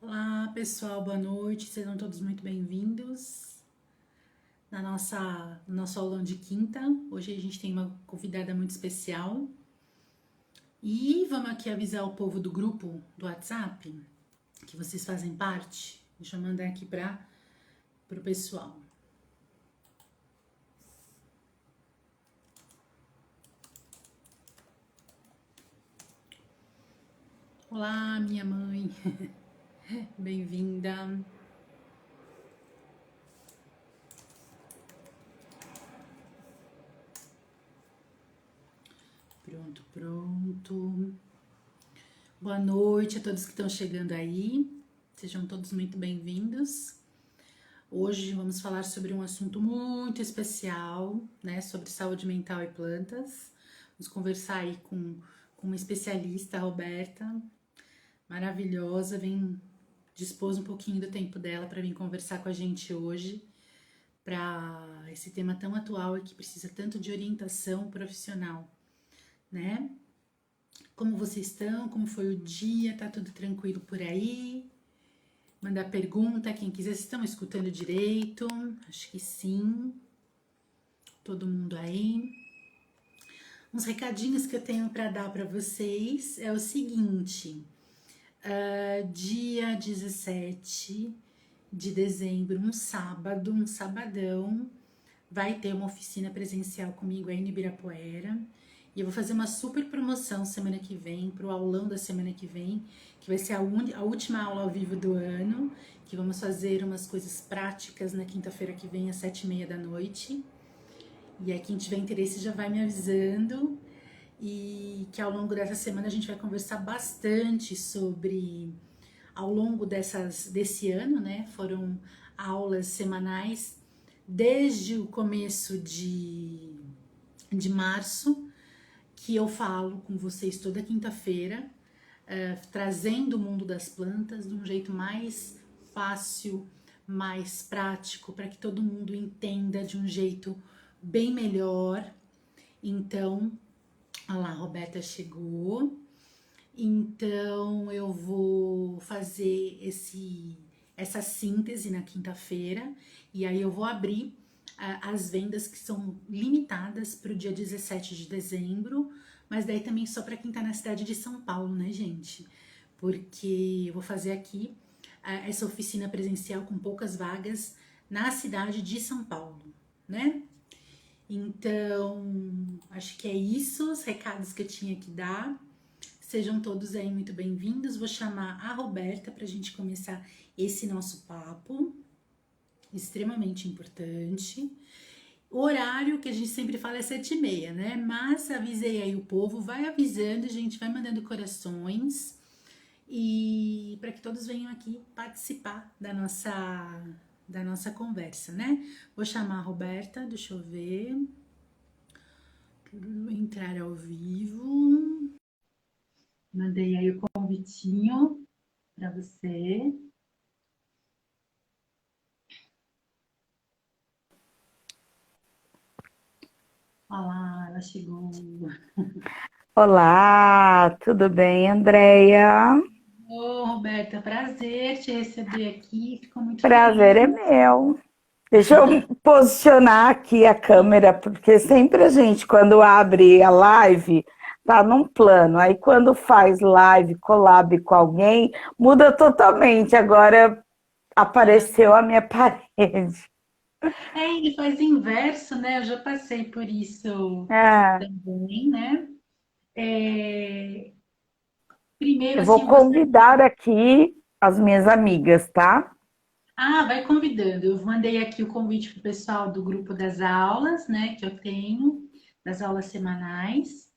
Olá, pessoal, boa noite. Sejam todos muito bem-vindos no nosso aulão de quinta. Hoje a gente tem uma convidada muito especial. E vamos aqui avisar o povo do grupo do WhatsApp, que vocês fazem parte. Deixa eu mandar aqui para o pessoal. Olá, minha mãe. Bem-vinda. Pronto. Boa noite a todos que estão chegando aí. Sejam todos muito bem-vindos. Hoje vamos falar sobre um assunto muito especial, né? Sobre saúde mental e plantas. Vamos conversar aí com uma especialista, a Roberta, maravilhosa, vem dispôs um pouquinho do tempo dela para vir conversar com a gente hoje, para esse tema tão atual e que precisa tanto de orientação profissional, né? Como vocês estão? Como foi o dia? Tá tudo tranquilo por aí? Mandar pergunta, quem quiser. Vocês estão escutando direito? Acho que sim. Todo mundo aí. Uns recadinhos que eu tenho para dar para vocês é o seguinte: dia 17 de dezembro, um sábado, um sabadão, vai ter uma oficina presencial comigo aí no Ibirapuera. E eu vou fazer uma super promoção semana que vem, pro aulão da semana que vem, que vai ser a última aula ao vivo do ano, que vamos fazer umas coisas práticas na quinta-feira que vem, às 7h30 da noite. E aí quem tiver interesse já vai me avisando. E que ao longo dessa semana a gente vai conversar bastante sobre, ao longo desse ano, né? Foram aulas semanais desde o começo de março, que eu falo com vocês toda quinta-feira, trazendo o mundo das plantas de um jeito mais fácil, mais prático, para que todo mundo entenda de um jeito bem melhor. Então, olha lá, a Roberta chegou. Então, eu vou fazer essa síntese na quinta-feira e aí eu vou abrir as vendas que são limitadas para o dia 17 de dezembro, mas daí também só para quem está na cidade de São Paulo, né, gente? Porque eu vou fazer aqui essa oficina presencial com poucas vagas na cidade de São Paulo, né? Então, acho que é isso, os recados que eu tinha que dar. Sejam todos aí muito bem-vindos. Vou chamar a Roberta para a gente começar esse nosso papo, extremamente importante. O horário que a gente sempre fala é 7h30, né? Mas avisei aí o povo, vai avisando, gente, vai mandando corações e para que todos venham aqui participar da nossa conversa, né? Vou chamar a Roberta, deixa eu ver. Entrar ao vivo. Mandei aí o convitinho para você. Olha lá, ela chegou. Olá, tudo bem, Andréia? Ô, Roberta, prazer te receber aqui. Fico muito Prazer é feliz. meu. Deixa eu posicionar aqui a câmera, porque sempre a gente, quando abre a live, tá num plano. Aí quando faz live, collab com alguém, muda totalmente. Agora apareceu a minha parede. Ele faz inverso, né? Eu já passei por isso É, também, né? É, primeiro, eu assim, vou eu gostaria. convidar aqui as minhas amigas, tá? Ah, vai convidando. Eu mandei aqui o convite para o pessoal do grupo das aulas, né? Que eu tenho, das aulas semanais.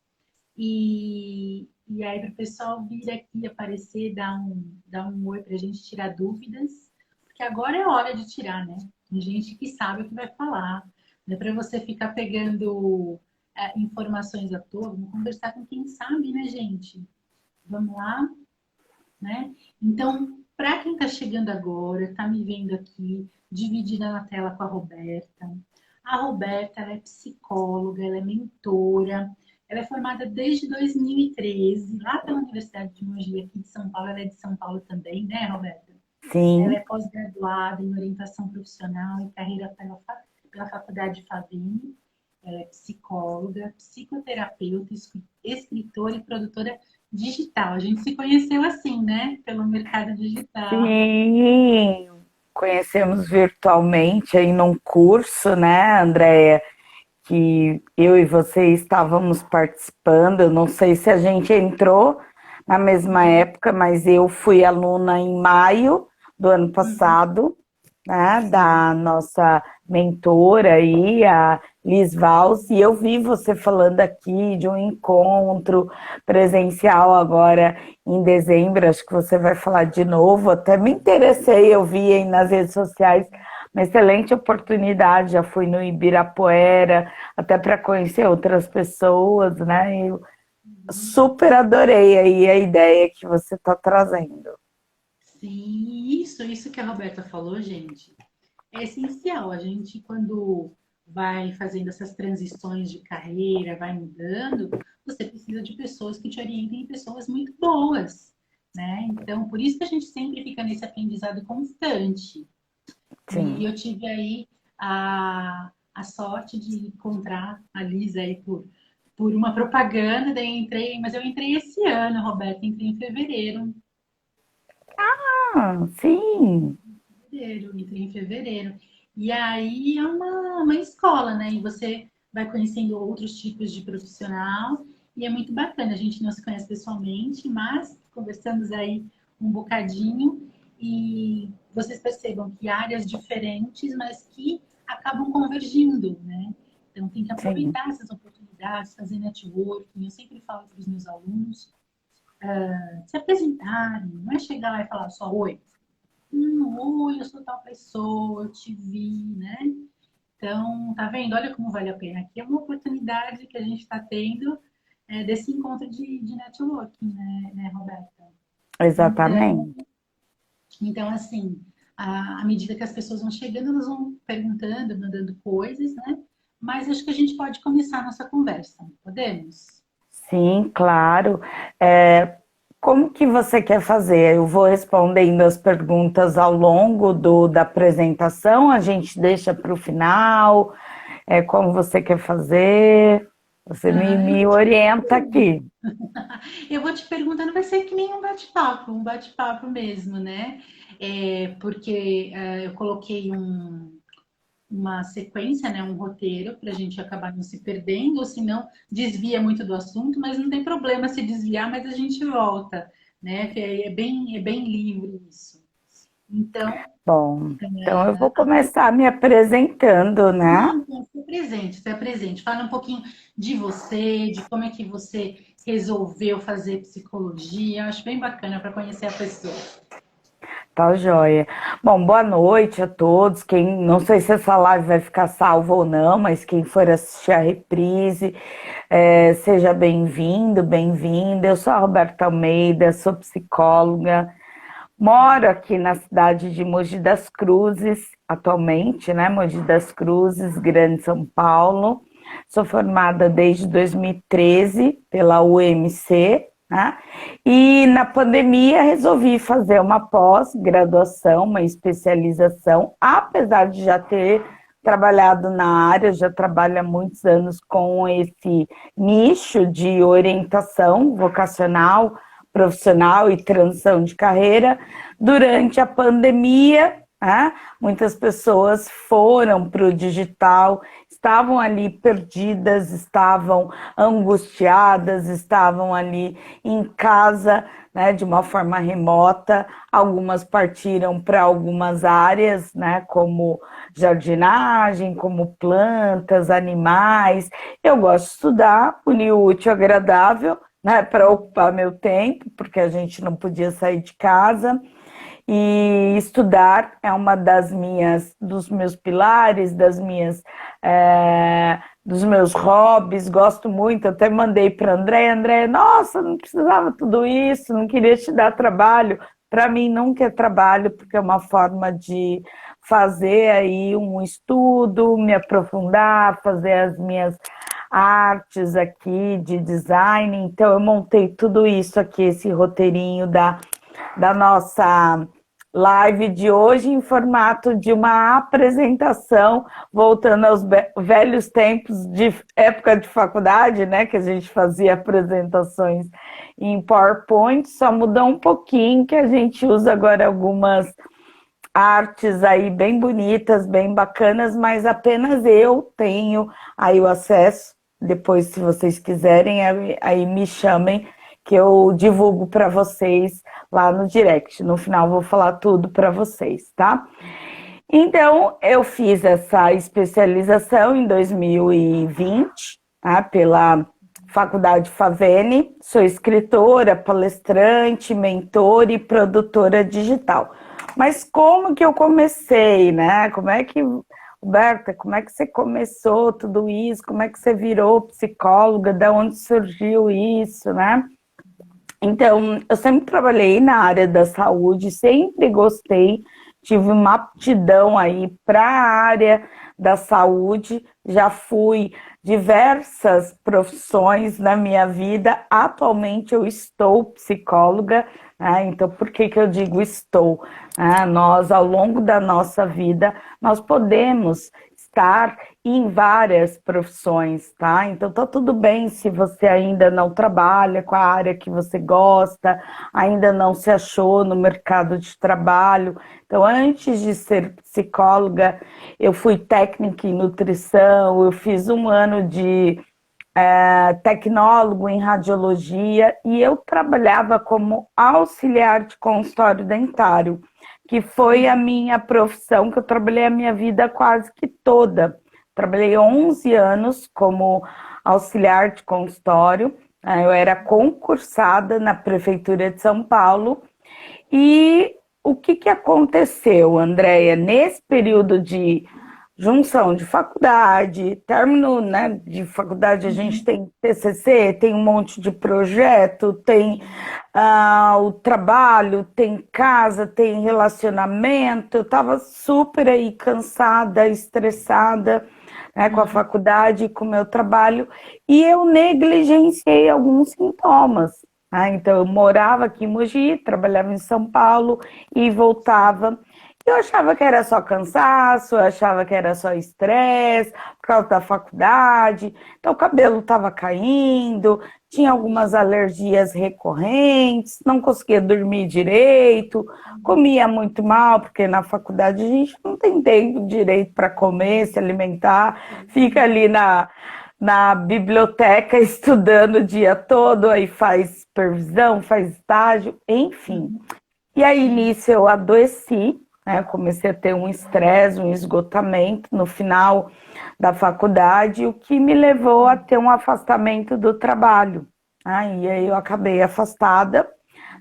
E aí, para o pessoal vir aqui aparecer, dar um oi para a gente tirar dúvidas, porque agora é hora de tirar, né? Tem gente que sabe o que vai falar, não é para você ficar pegando informações à toa, vamos conversar com quem sabe, né, gente? Vamos lá, né? Então, para quem está chegando agora, está me vendo aqui, dividida na tela com a Roberta ela é psicóloga, ela é mentora, ela é formada desde 2013, lá pela Universidade de Mogi, aqui de São Paulo, ela é de São Paulo também, né, Roberta? Ela Sim, é pós-graduada em orientação profissional e carreira pela Faculdade Favini. Ela é psicóloga, psicoterapeuta, escritora e produtora digital. A gente se conheceu assim, né? Pelo mercado digital. sim. Conhecemos virtualmente aí num curso, né, Andréia? Que eu e você estávamos participando. Eu não sei se a gente entrou na mesma época, mas eu fui aluna em maio do ano Uhum, passado, né, sim. da nossa mentora aí, a Liz Valls, e eu vi você falando aqui de um encontro presencial agora em dezembro, acho que você vai falar de novo, até me interessei, eu vi aí nas redes sociais, uma excelente oportunidade, já fui no Ibirapuera, até para conhecer outras pessoas, né, eu Uhum. super adorei aí a ideia que você está trazendo. Sim, isso que a Roberta falou, gente, é essencial. A gente, quando vai fazendo essas transições de carreira, vai mudando, você precisa de pessoas que te orientem, pessoas muito boas, né? Então, por isso que a gente sempre fica nesse aprendizado constante. E Sim. eu tive aí a sorte de encontrar a Lisa aí por uma propaganda, daí entrei, mas eu entrei esse ano, Roberta, entrei em fevereiro. Ah, sim. Entrei em fevereiro. E aí é uma escola, né? E você vai conhecendo outros tipos de profissional e é muito bacana. A gente não se conhece pessoalmente, mas conversamos aí um bocadinho e vocês percebam que áreas diferentes, mas que acabam convergindo, né? Então tem que Sim. aproveitar essas oportunidades, fazer networking. Eu sempre falo para os meus alunos se apresentarem, não é chegar lá e falar só oi. Oi, eu sou tal pessoa, eu te vi, né? Então, tá vendo? Olha como vale a pena. Aqui é uma oportunidade que a gente está tendo desse encontro de networking, né, Roberta? Então, Exatamente. então assim, à medida que as pessoas vão chegando, elas vão perguntando, mandando coisas, né? Mas acho que a gente pode começar a nossa conversa. Podemos? Sim, claro. Como que você quer fazer? Eu vou respondendo as perguntas ao longo da apresentação, a gente deixa para o final, como você quer fazer? Você Ah, eu me vou te orienta perguntando. aqui. Eu vou te perguntando, vai ser que nem um bate-papo mesmo, né? Porque eu coloquei uma sequência, né, um roteiro, para a gente acabar não se perdendo, ou se não, desvia muito do assunto, mas não tem problema se desviar, mas a gente volta, né? Que é bem livre isso. Então, Bom, então eu vou começar me apresentando, né? não, se apresente. Fala um pouquinho de você, de como é que você resolveu fazer psicologia. Eu acho bem bacana para conhecer a pessoa. Tá joia. Bom, boa noite a todos. Quem, não sei se essa live vai ficar salva ou não, mas quem for assistir a reprise, seja bem-vindo, bem-vinda. Eu sou a Roberta Almeida, sou psicóloga, moro aqui na cidade de Mogi das Cruzes, atualmente, né? Mogi das Cruzes, Grande São Paulo. Sou formada desde 2013 pela UMC, né? E na pandemia resolvi fazer uma pós-graduação, uma especialização, apesar de já ter trabalhado na área, já trabalho há muitos anos com esse nicho de orientação vocacional, profissional e transição de carreira. Durante a pandemia, né, muitas pessoas foram para o digital, estavam ali perdidas, estavam angustiadas, estavam ali em casa, né, de uma forma remota. Algumas partiram para algumas áreas, né, como jardinagem, como plantas, animais. Eu gosto de estudar, unir o útil ao agradável, né, para ocupar meu tempo, porque a gente não podia sair de casa. E estudar é uma dos meus pilares, dos meus hobbies. Gosto muito, até mandei para André, nossa, não precisava tudo isso, não queria te dar trabalho. Para mim nunca é trabalho, porque é uma forma de fazer aí um estudo, me aprofundar, fazer as minhas artes aqui de design. Então eu montei tudo isso aqui, esse roteirinho da nossa live de hoje em formato de uma apresentação, voltando aos velhos tempos de época de faculdade, né, que a gente fazia apresentações em PowerPoint, só mudou um pouquinho, que a gente usa agora algumas artes aí bem bonitas, bem bacanas, mas apenas eu tenho aí o acesso. Depois, se vocês quiserem, aí me chamem, que eu divulgo para vocês lá no direct. No final, vou falar tudo para vocês, tá? Então, eu fiz essa especialização em 2020, tá? Pela Faculdade Favene. Sou escritora, palestrante, mentora e produtora digital. Mas como que eu comecei, né? Roberta, como é que você começou tudo isso? Como é que você virou psicóloga? De onde surgiu isso, né? Então, eu sempre trabalhei na área da saúde, sempre gostei, tive uma aptidão aí para a área da saúde, já fui diversas profissões na minha vida. Atualmente eu estou psicóloga, né? Então por que eu digo estou? Nós, ao longo da nossa vida, nós podemos estar em várias profissões, tá? Então tá tudo bem se você ainda não trabalha com a área que você gosta, ainda não se achou no mercado de trabalho. Então, antes de ser psicóloga, eu fui técnica em nutrição, eu fiz um ano de tecnólogo em radiologia e eu trabalhava como auxiliar de consultório dentário, que foi a minha profissão que eu trabalhei a minha vida quase que toda. Trabalhei 11 anos como auxiliar de consultório, eu era concursada na Prefeitura de São Paulo. E o que aconteceu, Andréia, nesse período de junção de faculdade, término, né, de faculdade, a gente tem TCC, tem um monte de projeto, tem o trabalho, tem casa, tem relacionamento. Eu estava super aí cansada, estressada, né, com a faculdade, com o meu trabalho, e eu negligenciei alguns sintomas. Então, eu morava aqui em Mogi, trabalhava em São Paulo e voltava. Eu achava que era só cansaço, eu achava que era só estresse, por causa da faculdade. Então, o cabelo estava caindo, tinha algumas alergias recorrentes, não conseguia dormir direito, comia muito mal, porque na faculdade a gente não tem tempo direito para comer, se alimentar, fica ali na biblioteca estudando o dia todo, aí faz supervisão, faz estágio, enfim. E aí, nisso, eu adoeci, né? Comecei a ter um estresse, um esgotamento no final da faculdade, o que me levou a ter um afastamento do trabalho. E aí eu acabei afastada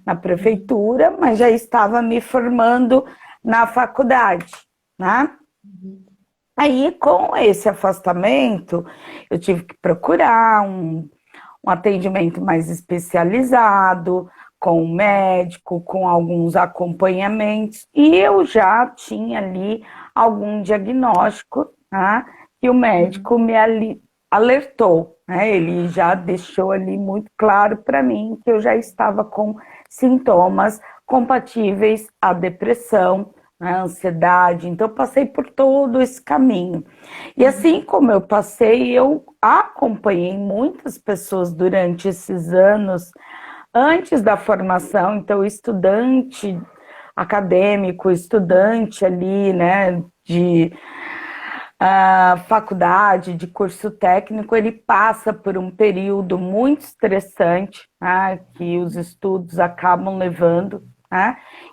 na prefeitura, mas já estava me formando na faculdade, né? Aí, com esse afastamento, eu tive que procurar um atendimento mais especializado, com um médico, com alguns acompanhamentos, e eu já tinha ali algum diagnóstico, né, que o médico me alertou, né? Ele já deixou ali muito claro para mim que eu já estava com sintomas compatíveis à depressão, né, ansiedade. Então, eu passei por todo esse caminho. E assim como eu passei, eu acompanhei muitas pessoas durante esses anos, antes da formação. Então, estudante acadêmico, estudante ali, né, de faculdade, de curso técnico, ele passa por um período muito estressante, né, que os estudos acabam levando.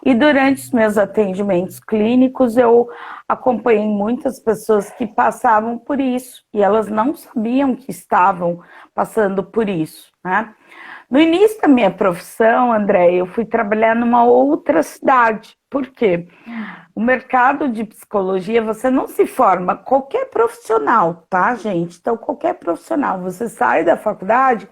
E durante os meus atendimentos clínicos, eu acompanhei muitas pessoas que passavam por isso, e elas não sabiam que estavam passando por isso, né? No início da minha profissão, André, eu fui trabalhar numa outra cidade. Por quê? O mercado de psicologia, você não se forma, qualquer profissional, tá, gente? Então, qualquer profissional, você sai da faculdade,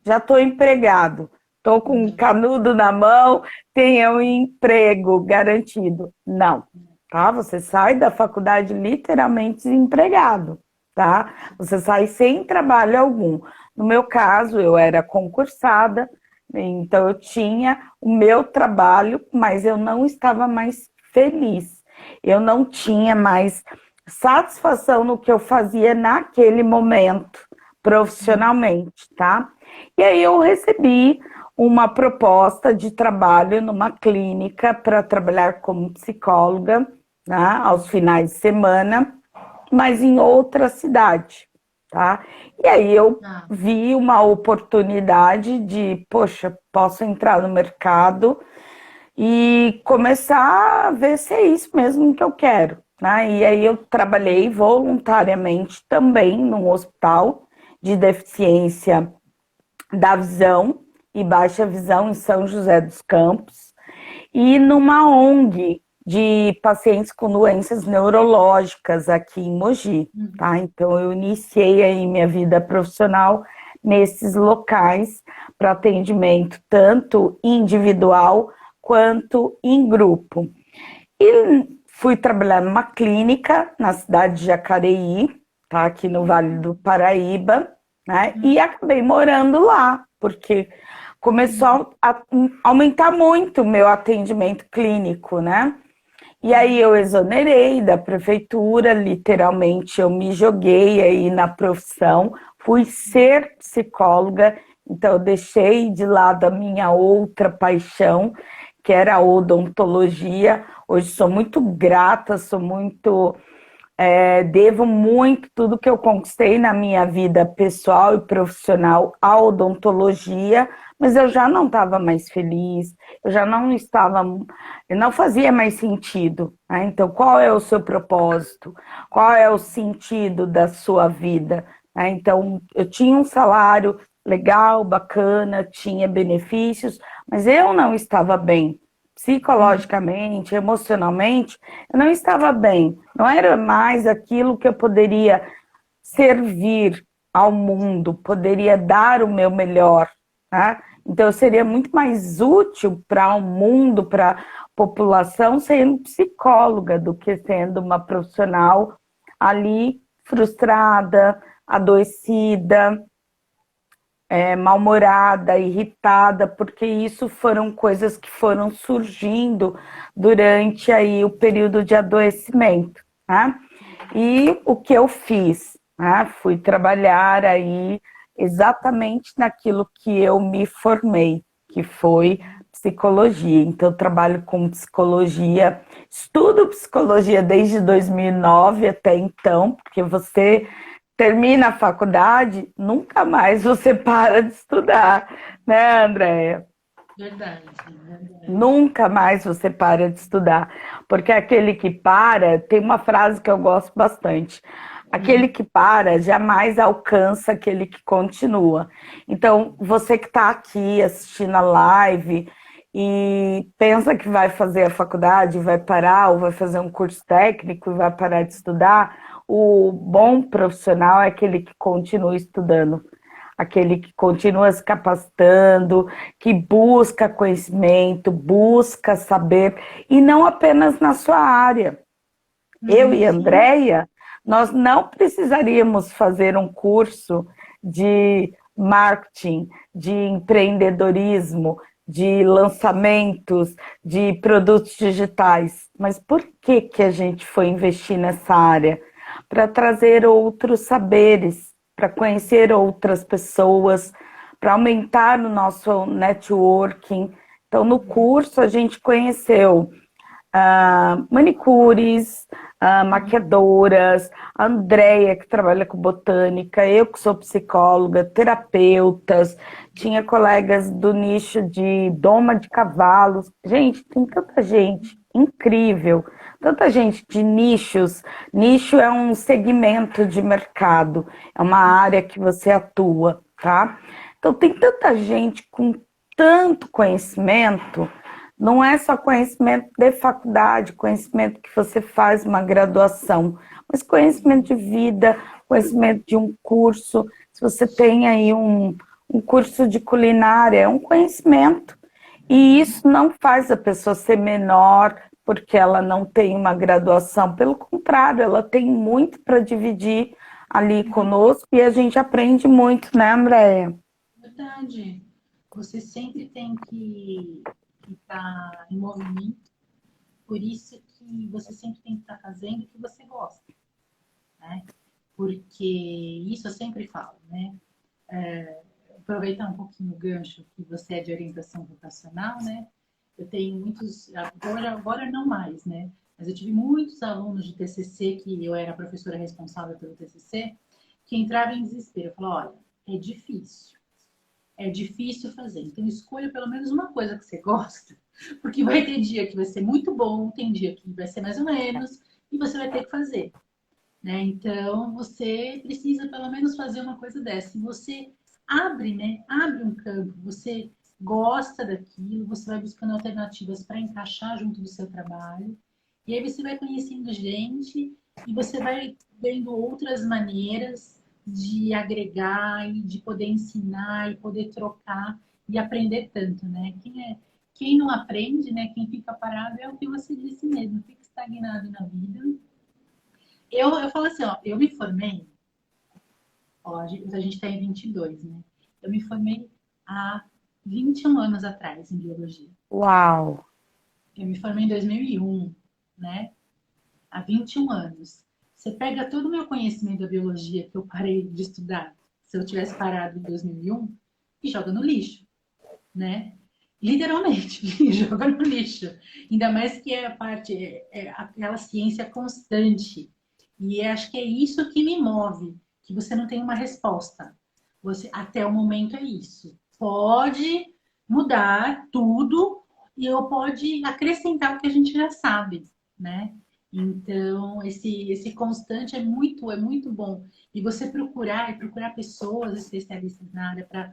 já estou empregado, estou com um canudo na mão, tenho um emprego garantido. Não, tá? Você sai da faculdade literalmente desempregado, tá? Você sai sem trabalho algum. No meu caso, eu era concursada, Então, eu tinha o meu trabalho, mas eu não estava mais feliz. Eu não tinha mais satisfação no que eu fazia naquele momento, profissionalmente, tá? E aí eu recebi uma proposta de trabalho numa clínica para trabalhar como psicóloga, né, aos finais de semana, mas em outra cidade, tá? E aí eu Ah, vi uma oportunidade de, poxa, posso entrar no mercado e começar a ver se é isso mesmo que eu quero, né? E aí eu trabalhei voluntariamente também num hospital de deficiência da visão e baixa visão em São José dos Campos e numa ONG de pacientes com doenças neurológicas aqui em Mogi, uhum. tá? Então eu iniciei aí minha vida profissional nesses locais para atendimento tanto individual quanto em grupo. E fui trabalhar numa clínica na cidade de Jacareí, tá? Aqui no Vale do Paraíba, né? E acabei morando lá, porque começou a aumentar muito o meu atendimento clínico, né? E aí eu exonerei da prefeitura, literalmente eu me joguei aí na profissão, fui ser psicóloga, então eu deixei de lado a minha outra paixão, que era a odontologia. Hoje sou muito grata, sou muito devo muito tudo que eu conquistei na minha vida pessoal e profissional à odontologia, mas eu já não estava mais feliz, eu já não estava, não fazia mais sentido, né? Então, qual é o seu propósito? Qual é o sentido da sua vida? Né? Então, eu tinha um salário legal, bacana, tinha benefícios, mas eu não estava bem psicologicamente, emocionalmente, eu não estava bem. Não era mais aquilo que eu poderia servir ao mundo, poderia dar o meu melhor, tá? Então, eu seria muito mais útil para o mundo, para a população, sendo psicóloga do que sendo uma profissional ali frustrada, adoecida, mal-humorada, irritada, porque isso foram coisas que foram surgindo durante aí o período de adoecimento, né? E o que eu fiz, né? Fui trabalhar aí exatamente naquilo que eu me formei, que foi psicologia. Então, eu trabalho com psicologia, estudo psicologia desde 2009 até então, porque você termina a faculdade, nunca mais você para de estudar, né, Andréia? Verdade, verdade. Nunca mais você para de estudar, porque aquele que para, tem uma frase que eu gosto bastante, aquele que para jamais alcança aquele que continua. Então, você que está aqui assistindo a live e pensa que vai fazer a faculdade, vai parar, ou vai fazer um curso técnico e vai parar de estudar, o bom profissional é aquele que continua estudando, aquele que continua se capacitando, que busca conhecimento, busca saber, e não apenas na sua área. Eu e Sim. Andréia, nós não precisaríamos fazer um curso de marketing, de empreendedorismo, de lançamentos, de produtos digitais. Mas por que que a gente foi investir nessa área? Para trazer outros saberes, para conhecer outras pessoas, para aumentar o nosso networking. Então, no curso, a gente conheceu manicures, maquiadoras, a Andrea, que trabalha com botânica, eu que sou psicóloga, terapeutas, tinha colegas do nicho de doma de cavalos. Gente, tem tanta gente incrível, tanta gente de nichos. Nicho é um segmento de mercado, é uma área que você atua, tá? Então tem tanta gente com tanto conhecimento, não é só conhecimento de faculdade, conhecimento que você faz uma graduação, mas conhecimento de vida, conhecimento de um curso. Se você tem aí um curso de culinária, é um conhecimento. E isso não faz a pessoa ser menor porque ela não tem uma graduação. Pelo contrário, ela tem muito para dividir ali conosco e a gente aprende muito, né, Andréia? Verdade. você sempre tem que estar em movimento, por isso que você sempre tem que estar fazendo o que você gosta, né? Porque isso eu sempre falo, né? Aproveitar um pouquinho o gancho que você é de orientação vocacional, né? Eu tenho muitos, agora não mais, né? Mas eu tive muitos alunos de TCC, que eu era a professora responsável pelo TCC, que entravam em desespero. Eu falava, olha, é difícil fazer. Então escolha pelo menos uma coisa que você gosta, porque vai ter dia que vai ser muito bom, tem dia que vai ser mais ou menos, e você vai ter que fazer, né? Então, você precisa pelo menos fazer uma coisa dessa. Se você abre, né? Abre um campo, você gosta daquilo, você vai buscando alternativas para encaixar junto do seu trabalho. E aí você vai conhecendo gente e você vai vendo outras maneiras de agregar e de poder ensinar e poder trocar e aprender tanto, né? Quem não aprende, né? Quem fica parado é o que você disse mesmo, fica estagnado na vida. Eu falo assim, ó, eu me formei, ó, a gente está em 22, né? Eu me formei há 21 anos atrás em biologia. Uau! Eu me formei em 2001, né? Há 21 anos. Você pega todo o meu conhecimento da biologia que eu parei de estudar, se eu tivesse parado em 2001, e joga no lixo, né? Literalmente, joga no lixo. Ainda mais que é a parte, é aquela ciência constante. E acho que é isso que me move, que você não tem uma resposta. Você, até o momento é isso. Pode mudar tudo e eu pode acrescentar o que a gente já sabe, né? Então, esse constante é muito bom. E você procurar pessoas especialistas na área para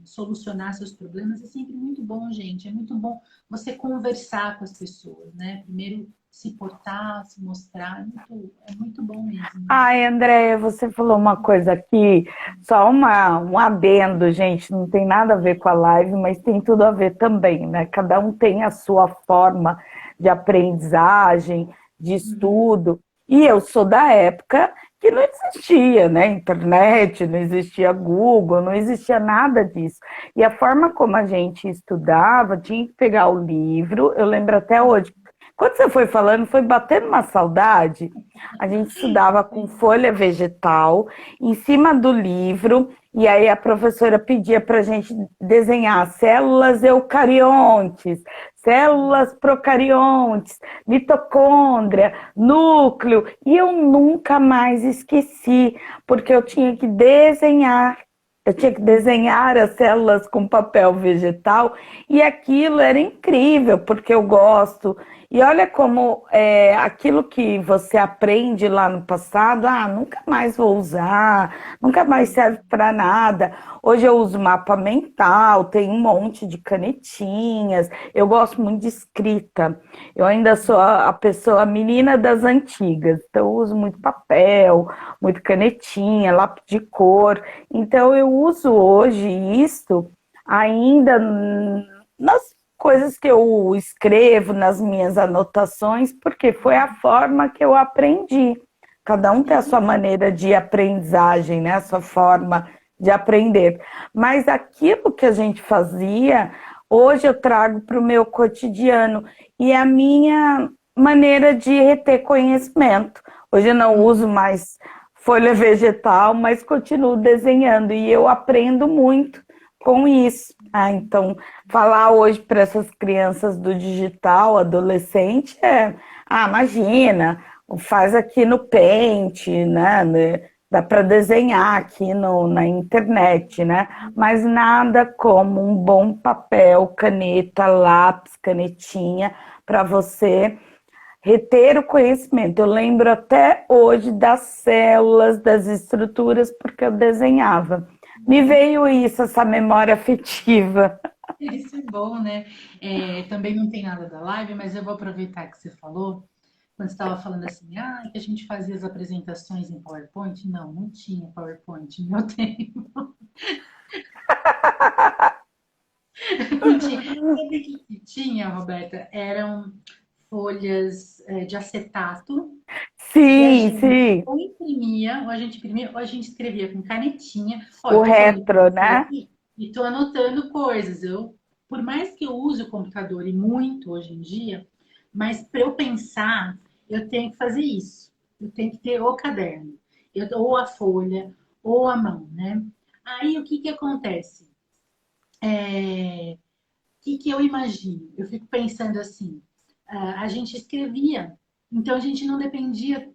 solucionar seus problemas é sempre muito bom, gente. É muito bom você conversar com as pessoas, né? Primeiro se portar, se mostrar, é muito bom mesmo. Ai, Andréia, você falou uma coisa aqui, só um adendo, gente, não tem nada a ver com a live, mas tem tudo a ver também, né? Cada um tem a sua forma de aprendizagem, de Uhum. estudo, e eu sou da época que não existia, né? Internet, não existia Google, não existia nada disso. E a forma como a gente estudava, tinha que pegar o livro, eu lembro até hoje. Quando você foi falando, foi batendo uma saudade. A gente estudava com folha vegetal, em cima do livro, e aí a professora pedia para a gente desenhar células eucariontes, células procariontes, mitocôndria, núcleo, e eu nunca mais esqueci, porque eu tinha que desenhar. Eu tinha que desenhar as células com papel vegetal e aquilo era incrível, porque eu gosto. E olha como aquilo que você aprende lá no passado, nunca mais vou usar, nunca mais serve para nada. Hoje eu uso mapa mental, tem um monte de canetinhas, eu gosto muito de escrita. Eu ainda sou a pessoa, a menina das antigas, então eu uso muito papel, muito canetinha, lápis de cor. Então eu uso hoje isto ainda nas coisas que eu escrevo, nas minhas anotações, porque foi a forma que eu aprendi. Cada um tem a sua maneira de aprendizagem, né? A sua forma de aprender. Mas aquilo que a gente fazia, hoje eu trago para o meu cotidiano. E é a minha maneira de reter conhecimento. Hoje eu não uso mais folha vegetal, mas continuo desenhando. E eu aprendo muito com isso. Então, falar hoje para essas crianças do digital, adolescente, imagina, faz aqui no Paint, né? Dá para desenhar aqui na internet, né? Mas nada como um bom papel, caneta, lápis, canetinha, para você reter o conhecimento. Eu lembro até hoje das células, das estruturas, porque eu desenhava. Me veio isso, essa memória afetiva. Isso é bom, né? Também não tem nada da live, mas eu vou aproveitar que você falou, quando você estava falando assim, que a gente fazia as apresentações em PowerPoint. Não, não tinha PowerPoint no meu tempo. Não tinha. Sabe o que tinha, Roberta? Eram folhas de acetato que a Sim, gente sim. ou imprimia, ou a gente imprimia, ou a gente escrevia com canetinha. Ó, O eu tô falando com retro, você né? aqui. e tô anotando coisas. Por mais que eu use o computador e muito hoje em dia, mas para eu pensar, eu tenho que fazer isso. Eu tenho que ter o caderno, ou a folha, ou a mão, né? Aí o que que acontece? O que eu imagino? Eu fico pensando assim, a gente escrevia, então a gente não dependia,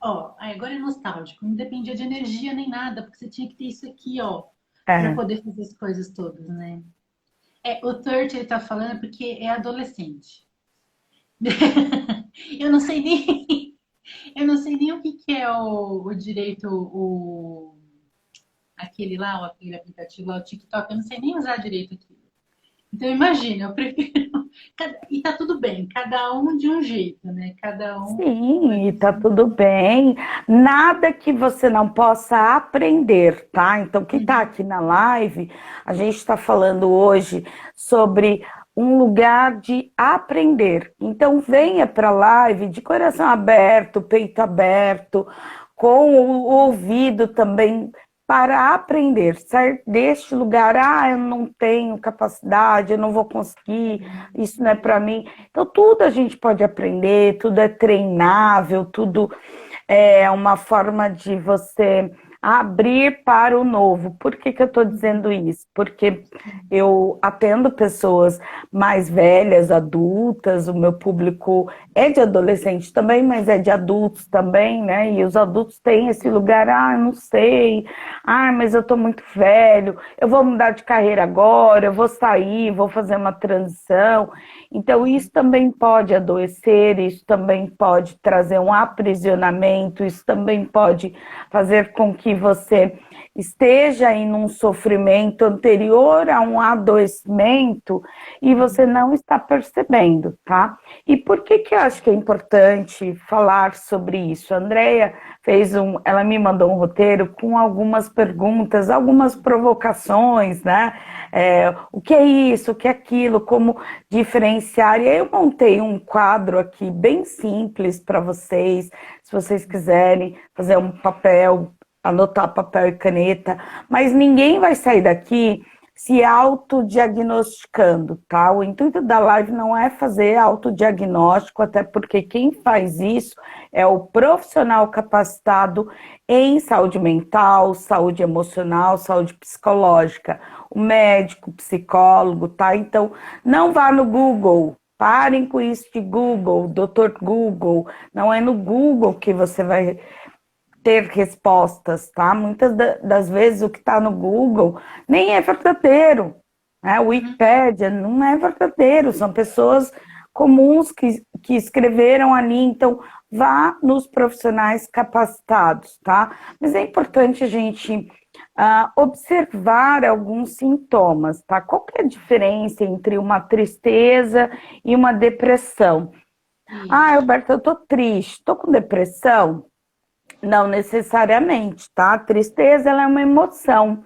ó, agora é nostálgico, não dependia de energia nem nada, porque você tinha que ter isso aqui, ó, para É. poder fazer as coisas todas, né? O Turt, ele tá falando porque é adolescente. Eu não sei nem, eu não sei nem o que que é o direito, aquele lá, aquele aplicativo lá, o TikTok, eu não sei nem usar direito aquilo. Então, imagina, eu prefiro. E tá tudo bem, cada um de um jeito, né? Cada um. Sim, e tá tudo bem. Nada que você não possa aprender, tá? Então, quem tá aqui na live, a gente está falando hoje sobre um lugar de aprender. Então, venha para a live de coração aberto, peito aberto, com o ouvido também para aprender, sair deste lugar, eu não tenho capacidade, eu não vou conseguir, isso não é para mim. Então, tudo a gente pode aprender, tudo é treinável, tudo é uma forma de você abrir para o novo. Por que que eu estou dizendo isso? Porque eu atendo pessoas mais velhas, adultas, o meu público é de adolescente também, mas é de adultos também, né? E os adultos têm esse lugar, eu não sei, mas eu estou muito velho, eu vou mudar de carreira agora, eu vou sair, vou fazer uma transição. Então, isso também pode adoecer, isso também pode trazer um aprisionamento, isso também pode fazer com que você esteja em um sofrimento anterior a um adoecimento e você não está percebendo, tá? E por que que eu acho que é importante falar sobre isso? A Andrea ela me mandou um roteiro com algumas perguntas, algumas provocações, né? O que é isso, o que é aquilo, como diferenciar. E aí eu montei um quadro aqui bem simples para vocês, se vocês quiserem fazer um papel, anotar papel e caneta, mas ninguém vai sair daqui se autodiagnosticando, tá? O intuito da live não é fazer autodiagnóstico, até porque quem faz isso é o profissional capacitado em saúde mental, saúde emocional, saúde psicológica, o médico, psicólogo, tá? Então, não vá no Google, parem com isso de Google, Dr. Google, não é no Google que você vai ter respostas, tá? Muitas das vezes o que está no Google nem é verdadeiro, né? O Wikipédia não é verdadeiro, são pessoas comuns que escreveram ali, então vá nos profissionais capacitados, tá? Mas é importante a gente observar alguns sintomas, tá? Qual que é a diferença entre uma tristeza e uma depressão? Roberto, eu tô triste, tô com depressão? Não necessariamente, tá? A tristeza, ela é uma emoção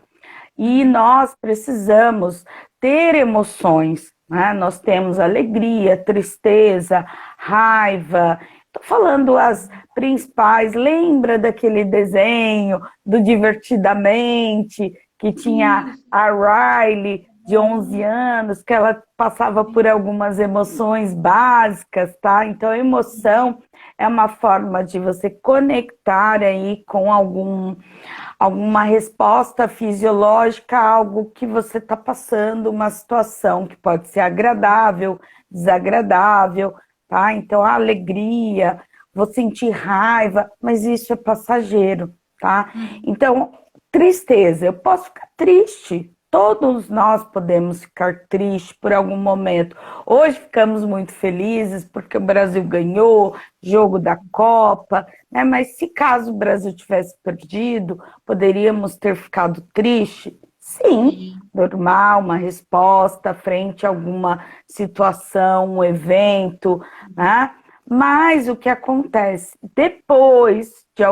e nós precisamos ter emoções, né? Nós temos alegria, tristeza, raiva. Tô falando as principais. Lembra daquele desenho do Divertidamente, que tinha a Riley de 11 anos, que ela passava por algumas emoções básicas, tá? Então, a emoção é uma forma de você conectar aí com alguma resposta fisiológica a algo que você está passando, uma situação que pode ser agradável, desagradável, tá? Então, a alegria, vou sentir raiva, mas isso é passageiro, tá? Então, tristeza, eu posso ficar triste. Todos nós podemos ficar tristes por algum momento. Hoje ficamos muito felizes porque o Brasil ganhou, jogo da Copa, né? Mas se caso o Brasil tivesse perdido, poderíamos ter ficado triste? Sim, normal, uma resposta frente a alguma situação, um evento, né? Mas o que acontece depois de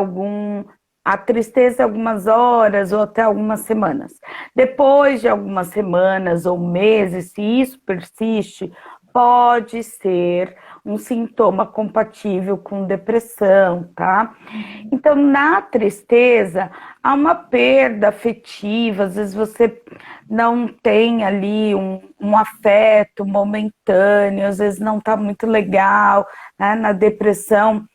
a tristeza algumas horas ou até algumas semanas. Depois de algumas semanas ou meses, se isso persiste, pode ser um sintoma compatível com depressão, tá? Então, na tristeza, há uma perda afetiva, às vezes você não tem ali um afeto momentâneo, às vezes não tá muito legal, né? Na depressão,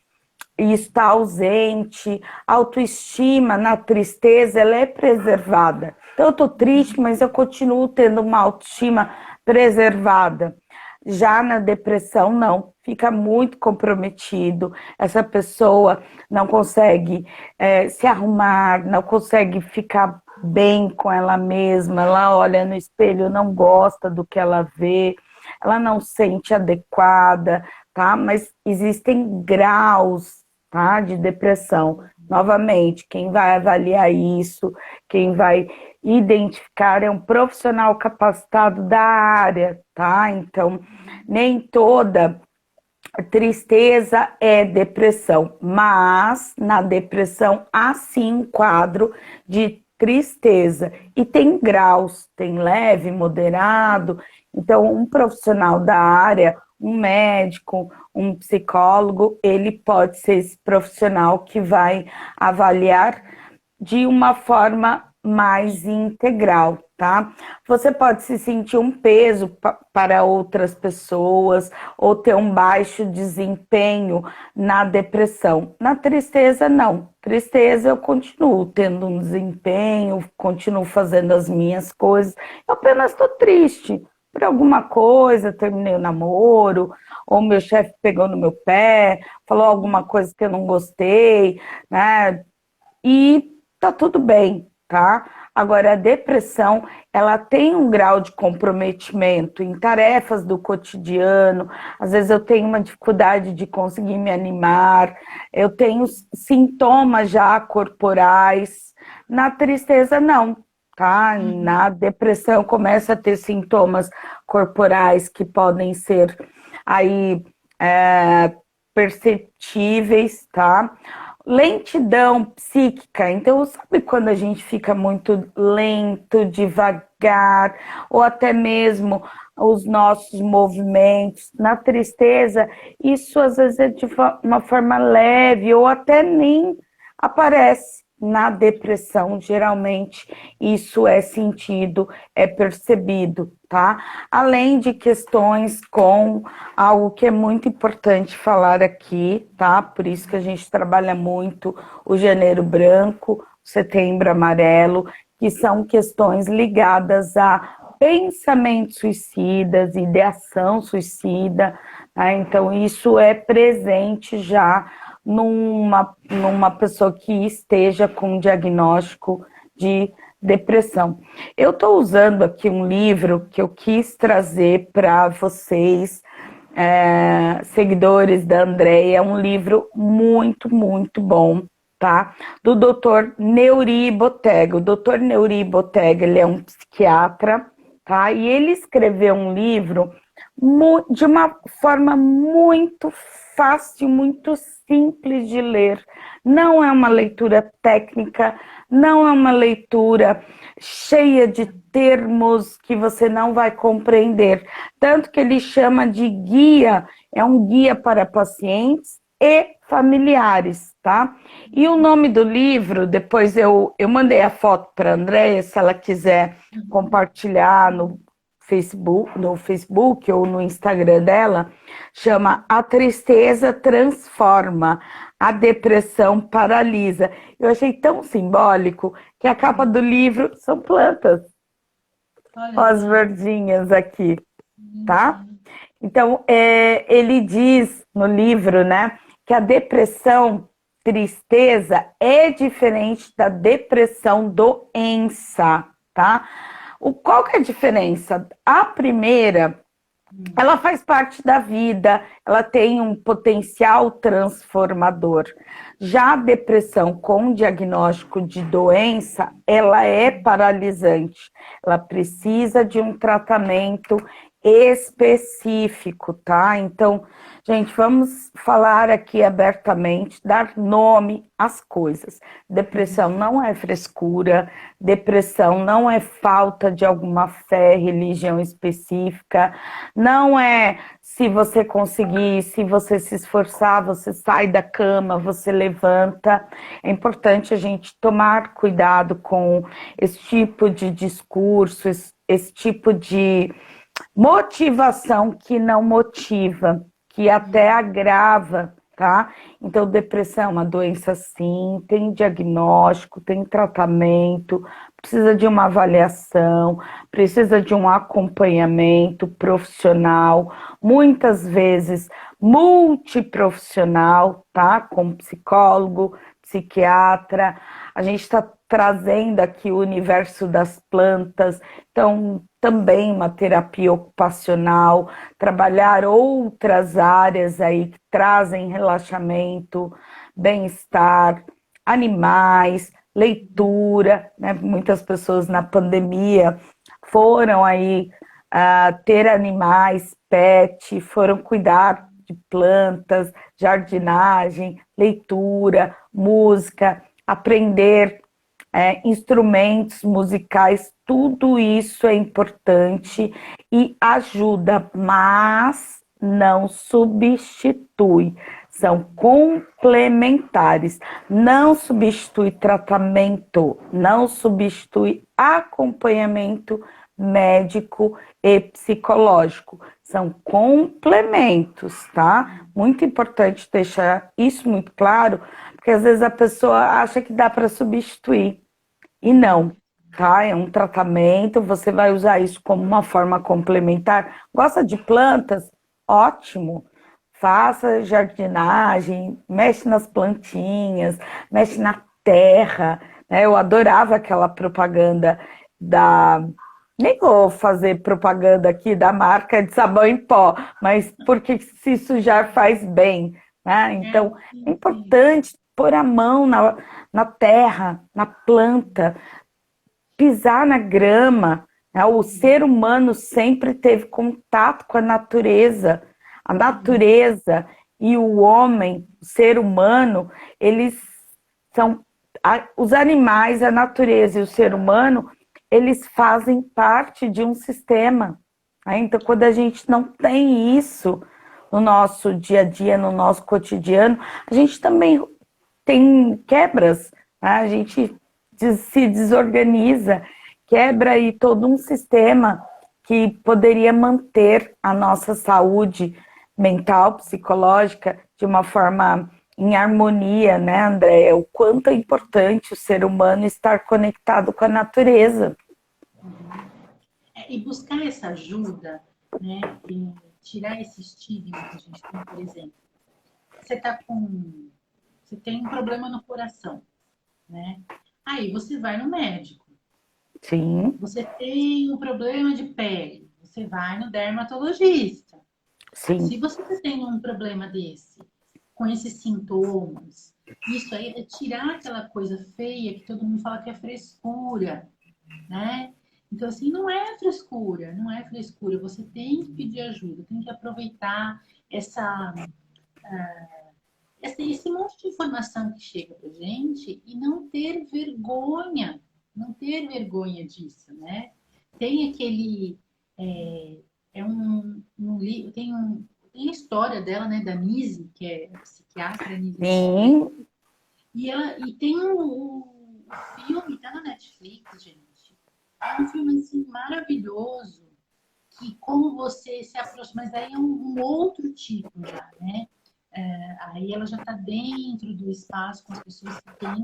isso está ausente, a autoestima na tristeza, ela é preservada. Então, eu tô triste, mas eu continuo tendo uma autoestima preservada. Já na depressão, não, fica muito comprometido. Essa pessoa não consegue se arrumar, não consegue ficar bem com ela mesma. Ela olha no espelho, não gosta do que ela vê, ela não se sente adequada, tá? Mas existem graus, tá, de depressão. Novamente, quem vai avaliar isso, quem vai identificar é um profissional capacitado da área, tá? Então, nem toda tristeza é depressão, mas na depressão há sim um quadro de tristeza e tem graus, tem leve, moderado. Então, um profissional da área, um médico, um psicólogo, ele pode ser esse profissional que vai avaliar de uma forma mais integral, tá? Você pode se sentir um peso para outras pessoas ou ter um baixo desempenho na depressão. Na tristeza, não. Tristeza, eu continuo tendo um desempenho, continuo fazendo as minhas coisas. Eu apenas estou triste por alguma coisa, terminei o namoro, ou meu chefe pegou no meu pé, falou alguma coisa que eu não gostei, né? E tá tudo bem, tá? Agora, a depressão, ela tem um grau de comprometimento em tarefas do cotidiano. Às vezes eu tenho uma dificuldade de conseguir me animar, eu tenho sintomas já corporais. Na tristeza, não, tá? Na depressão, começa a ter sintomas corporais que podem ser aí perceptíveis, tá? Lentidão psíquica, então sabe quando a gente fica muito lento, devagar, ou até mesmo os nossos movimentos. Na tristeza, isso às vezes é de uma forma leve, ou até nem aparece. Na depressão, geralmente, isso é sentido, é percebido, tá? Além de questões com algo que é muito importante falar aqui, tá? Por isso que a gente trabalha muito o Janeiro Branco, o Setembro Amarelo, que são questões ligadas a pensamentos suicidas, ideação suicida, tá? Então, isso é presente já numa pessoa que esteja com um diagnóstico de depressão. Eu estou usando aqui um livro que eu quis trazer para vocês, seguidores da Andréia, é um livro muito, muito bom, tá? Do Dr. Neuri Botega. O Dr. Neuri Botega, ele é um psiquiatra, tá? E ele escreveu um livro de uma forma muito fácil, muito simples de ler. Não é uma leitura técnica, não é uma leitura cheia de termos que você não vai compreender. Tanto que ele chama de guia, é um guia para pacientes e familiares, tá? E o nome do livro, depois eu mandei a foto para a Andréia, se ela quiser compartilhar no Facebook ou no Instagram dela, chama A Tristeza Transforma, a Depressão Paralisa. Eu achei tão simbólico que a capa do livro são plantas. Olha as verdinhas aqui, tá? Então, ele diz no livro, né, que a depressão, tristeza, é diferente da depressão doença, tá? Qual que é a diferença? A primeira, ela faz parte da vida, ela tem um potencial transformador. Já a depressão com diagnóstico de doença, ela é paralisante. Ela precisa de um tratamento específico, tá? Então, gente, vamos falar aqui abertamente, dar nome às coisas. Depressão não é frescura, depressão não é falta de alguma fé, religião específica, não é se você conseguir, se você se esforçar, você sai da cama, você levanta. É importante a gente tomar cuidado com esse tipo de discurso, esse tipo de motivação que não motiva, que até agrava, tá? Então, depressão é uma doença sim, tem diagnóstico, tem tratamento, precisa de uma avaliação, precisa de um acompanhamento profissional, muitas vezes multiprofissional, tá? Com psicólogo, psiquiatra. A gente está trazendo aqui o universo das plantas, então também uma terapia ocupacional, trabalhar outras áreas aí que trazem relaxamento, bem-estar, animais, leitura, né? Muitas pessoas na pandemia foram aí ter animais, pet, foram cuidar de plantas, jardinagem, leitura, música, aprender instrumentos musicais, tudo isso é importante e ajuda, mas não substitui. São complementares, não substitui tratamento, não substitui acompanhamento médico e psicológico. São complementos, tá? Muito importante deixar isso muito claro, porque às vezes a pessoa acha que dá para substituir. E não, tá? É um tratamento, você vai usar isso como uma forma complementar. Gosta de plantas? Ótimo. Faça jardinagem, mexe nas plantinhas, mexe na terra, né? Eu adorava aquela propaganda da... Nem vou fazer propaganda aqui da marca de sabão em pó, mas porque se sujar faz bem, né? Então, é importante pôr a mão na terra, na planta, pisar na grama, né? O ser humano sempre teve contato com a natureza. A natureza e o homem, o ser humano, eles são... Os animais, a natureza e o ser humano, eles fazem parte de um sistema. Né? Então, quando a gente não tem isso no nosso dia a dia, no nosso cotidiano, a gente também tem quebras, né? A gente se desorganiza, quebra aí todo um sistema que poderia manter a nossa saúde mental, psicológica, de uma forma em harmonia, né, André? O quanto é importante o ser humano estar conectado com a natureza. E buscar essa ajuda, né, e tirar esse estigma que a gente tem, por exemplo. Você tem um problema no coração, né? Aí você vai no médico. Sim. Você tem um problema de pele, você vai no dermatologista. Sim. Se você tem um problema desse, com esses sintomas, isso aí é tirar aquela coisa feia que todo mundo fala que é frescura, né? Então, assim, não é frescura, não é frescura. Você tem que pedir ajuda, tem que aproveitar esse monte de informação que chega pra gente e não ter disso, né? Tem aquele... tem a história dela, né, da Nise, que é a psiquiatra Nise. Sim. E tem o filme, tá na Netflix, gente. É um filme assim, maravilhoso, que como você se aproxima, mas aí é um outro tipo já, né? Aí ela já está dentro do espaço com as pessoas que têm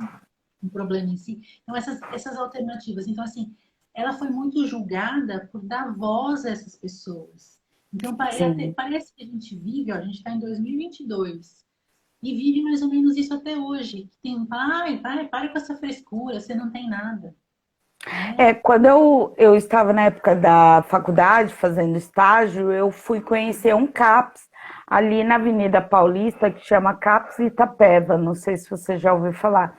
um problema em si. Então, essas alternativas. Então, assim, ela foi muito julgada por dar voz a essas pessoas. Então, parece que a gente vive, ó, a gente está em 2022 e vive mais ou menos isso até hoje. Tem um pai, para com essa frescura, você não tem nada. Quando eu estava na época da faculdade fazendo estágio, eu fui conhecer um CAPS ali na Avenida Paulista, que chama CAPS Itapeva, não sei se você já ouviu falar.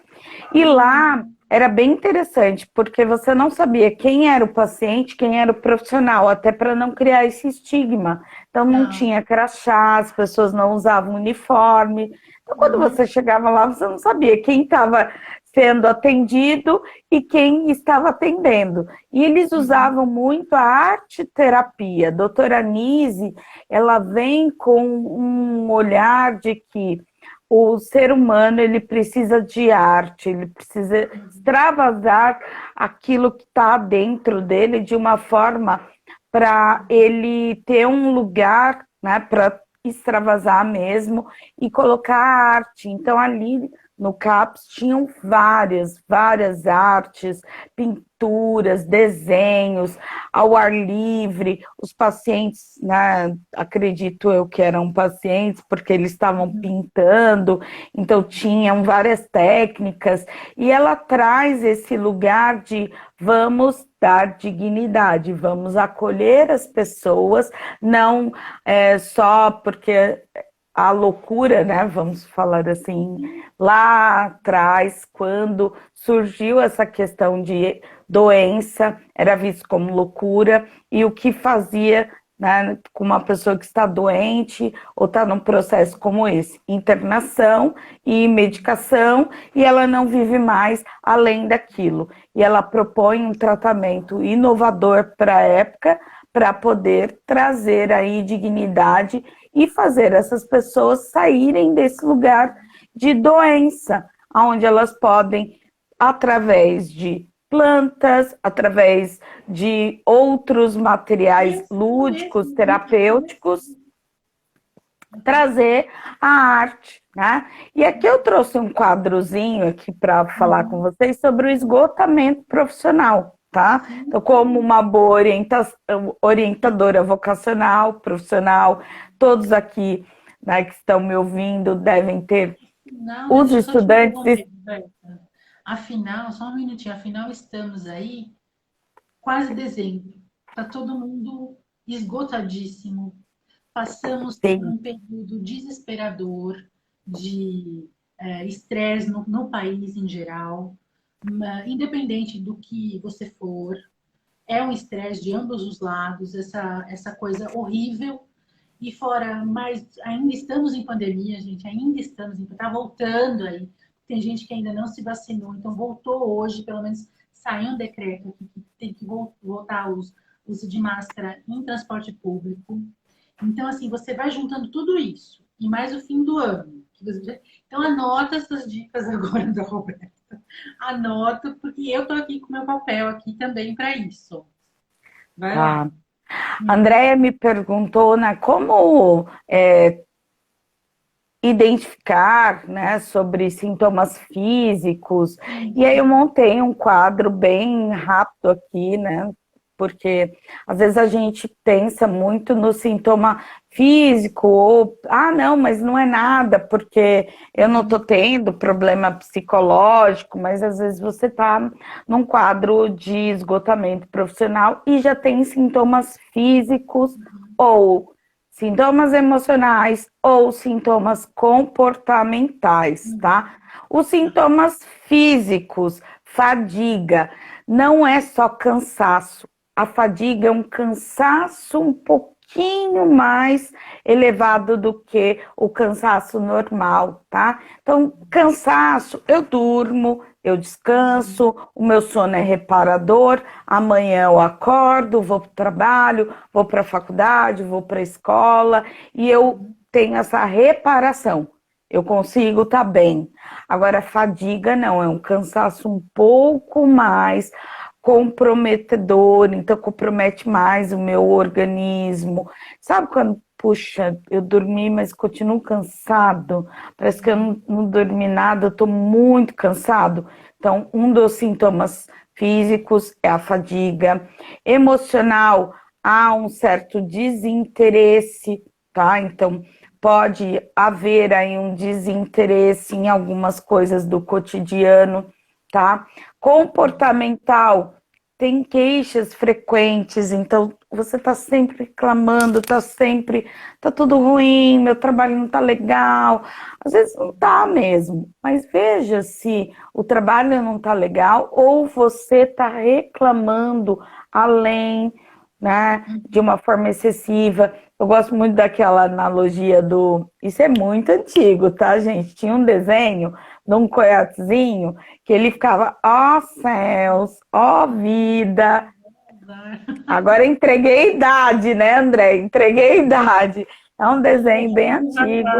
E lá era bem interessante, porque você não sabia quem era o paciente, quem era o profissional, até para não criar esse estigma. Então, não Não. tinha crachá, as pessoas não usavam uniforme. Então, quando Uhum. você chegava lá, você não sabia quem estava sendo atendido e quem estava atendendo. E eles Uhum. usavam muito a arte-terapia. A doutora Nise, ela vem com um olhar de que o ser humano ele precisa de arte, ele precisa extravasar aquilo que está dentro dele de uma forma para ele ter um lugar, né, para extravasar mesmo e colocar a arte. Então ali no CAPS tinham várias artes, pinturas, desenhos ao ar livre. Os pacientes, né, acredito eu que eram pacientes, porque eles estavam pintando, então tinham várias técnicas, e ela traz esse lugar de vamos dar dignidade, vamos acolher as pessoas, não só porque a loucura, né? Vamos falar assim, lá atrás, quando surgiu essa questão de doença, era visto como loucura, e o que fazia, né, com uma pessoa que está doente ou está num processo como esse? Internação e medicação, e ela não vive mais além daquilo. E ela propõe um tratamento inovador para a época, para poder trazer aí dignidade e fazer essas pessoas saírem desse lugar de doença, onde elas podem, através de plantas, através de outros materiais lúdicos, terapêuticos, trazer a arte, né? E aqui eu trouxe um quadrozinho aqui para falar com vocês sobre o esgotamento profissional, tá? Então, como uma boa orientadora vocacional, profissional, todos aqui, né, que estão me ouvindo devem ter Não, os deixa eu só te estudantes. interromper, Roberta. Afinal, só um minutinho, afinal estamos aí quase dezembro. Tá todo mundo esgotadíssimo. Passamos por Sim, um período desesperador de estresse no país em geral. Independente do que você for, é um estresse de ambos os lados, essa coisa horrível. E fora, mas ainda estamos em pandemia, gente, ainda estamos em. Está voltando aí. Tem gente que ainda não se vacinou, então voltou hoje, pelo menos saiu um decreto aqui que tem que voltar o uso de máscara em transporte público. Então, assim, você vai juntando tudo isso, e mais o fim do ano. Então, anota essas dicas agora da Roberta. Anota, porque eu estou aqui com meu papel aqui também para isso. Vai lá. tá. A Andrea me perguntou, né, como identificar, né, sobre sintomas físicos. E aí eu montei um quadro bem rápido aqui, né, porque às vezes a gente pensa muito no sintoma físico ou não, mas não é nada, porque eu não estou tendo problema psicológico, mas às vezes você está num quadro de esgotamento profissional e já tem sintomas físicos ou sintomas emocionais ou sintomas comportamentais, tá? Os sintomas físicos, fadiga, não é só cansaço. A fadiga é um cansaço um pouquinho mais elevado do que o cansaço normal, tá? Então, cansaço, eu durmo, eu descanso, o meu sono é reparador, amanhã eu acordo, vou para o trabalho, vou para a faculdade, vou para a escola e eu tenho essa reparação. Eu consigo estar bem. Agora, fadiga não, é um cansaço um pouco mais comprometedor, então compromete mais o meu organismo. Sabe quando, puxa, eu dormi, mas continuo cansado? Parece que eu não dormi nada, eu estou muito cansado. Então, um dos sintomas físicos é a fadiga. Emocional, há um certo desinteresse, tá? Então, pode haver aí um desinteresse em algumas coisas do cotidiano, tá? Comportamental, tem queixas frequentes, então você está sempre reclamando, tá tudo ruim, meu trabalho não tá legal. Às vezes não tá mesmo, mas veja se o trabalho não tá legal ou você está reclamando além, né, de uma forma excessiva. Eu gosto muito daquela analogia Isso é muito antigo, tá, gente? Tinha um desenho de um coiotezinho que ele ficava, ó céus, ó vida. Agora entreguei a idade, né, André? Entreguei a idade. É um desenho bem antigo.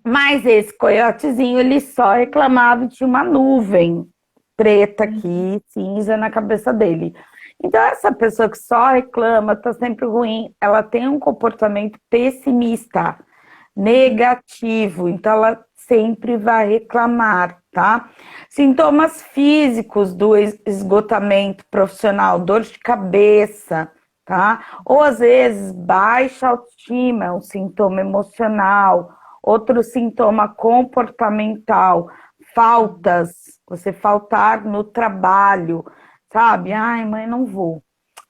Mas esse coiotezinho, ele só reclamava de uma nuvem preta aqui, cinza na cabeça dele. Então, essa pessoa que só reclama, tá sempre ruim, ela tem um comportamento pessimista, negativo. Então, ela sempre vai reclamar, tá? Sintomas físicos do esgotamento profissional, dor de cabeça, tá? Ou às vezes baixa autoestima, é um sintoma emocional. Outro sintoma comportamental, faltas, você faltar no trabalho, sabe? Ai, mãe, não vou.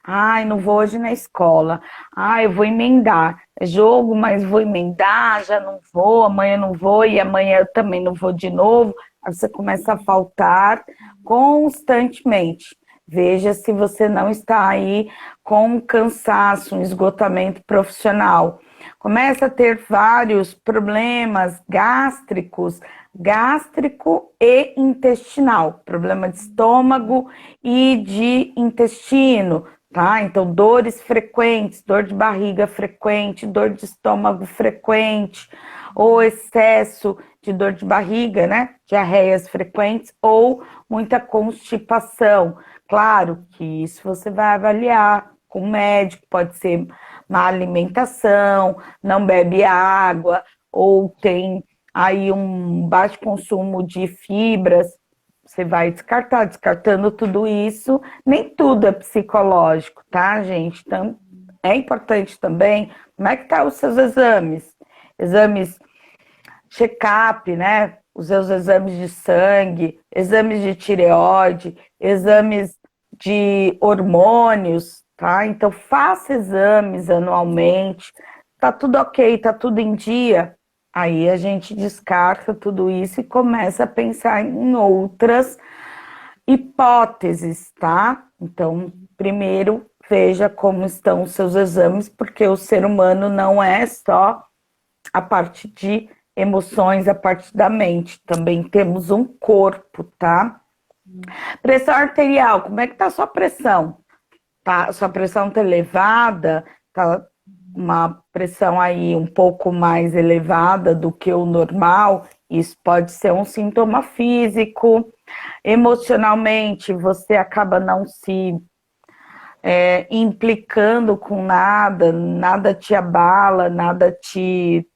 Ai, não vou hoje na escola. Ai, eu vou emendar. É jogo, mas vou emendar, já não vou, amanhã não vou e amanhã eu também não vou de novo. Aí você começa a faltar constantemente. Veja se você não está aí com um cansaço, um esgotamento profissional. Começa a ter vários problemas gástricos, gástrico e intestinal, problema de estômago e de intestino, tá? Então, dores frequentes, dor de barriga frequente, dor de estômago frequente, ou excesso de dor de barriga, né? Diarreias frequentes, ou muita constipação. Claro que isso você vai avaliar com o médico, pode ser má alimentação, não bebe água, ou tem aí um baixo consumo de fibras, você vai descartando tudo isso. Nem tudo é psicológico, tá, gente? Então, é importante também, como é que tá os seus exames? Exames check-up, né? Os seus exames de sangue, exames de tireoide, exames de hormônios, tá? Então, faça exames anualmente. Tá tudo ok, tá tudo em dia. Aí a gente descarta tudo isso e começa a pensar em outras hipóteses, tá? Então, primeiro, veja como estão os seus exames, porque o ser humano não é só a parte de emoções, a parte da mente. Também temos um corpo, tá? Pressão arterial, como é que tá a sua pressão? Tá, sua pressão tá elevada, tá uma pressão aí um pouco mais elevada do que o normal, isso pode ser um sintoma físico. Emocionalmente, você acaba não se implicando com nada, nada te abala, nada te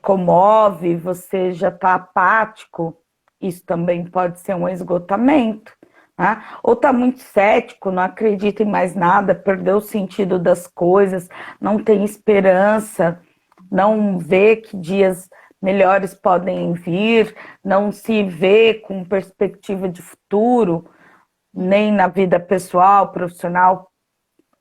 comove, você já está apático, isso também pode ser um esgotamento. Né? Ou está muito cético, não acredita em mais nada, perdeu o sentido das coisas, não tem esperança, não vê que dias melhores podem vir, não se vê com perspectiva de futuro, nem na vida pessoal, profissional.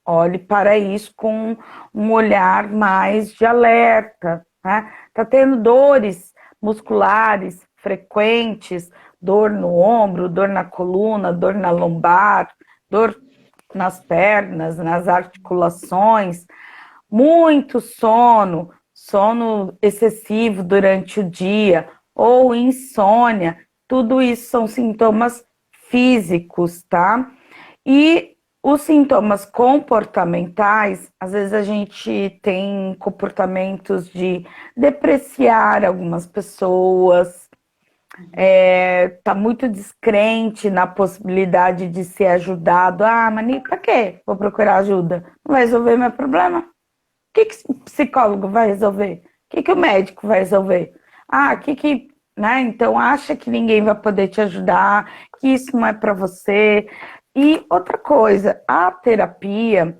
Olhe para isso com um olhar mais de alerta. Né? Tá tendo dores musculares frequentes, dor no ombro, dor na coluna, dor na lombar, dor nas pernas, nas articulações, muito sono, sono excessivo durante o dia ou insônia, tudo isso são sintomas físicos, tá? E os sintomas comportamentais, às vezes a gente tem comportamentos de depreciar algumas pessoas, tá muito descrente na possibilidade de ser ajudado. Ah, mas pra quê? Vou procurar ajuda. Não vai resolver meu problema? O que o psicólogo vai resolver? O que o médico vai resolver? Ah, né? Então acha que ninguém vai poder te ajudar, que isso não é para você. E outra coisa, a terapia,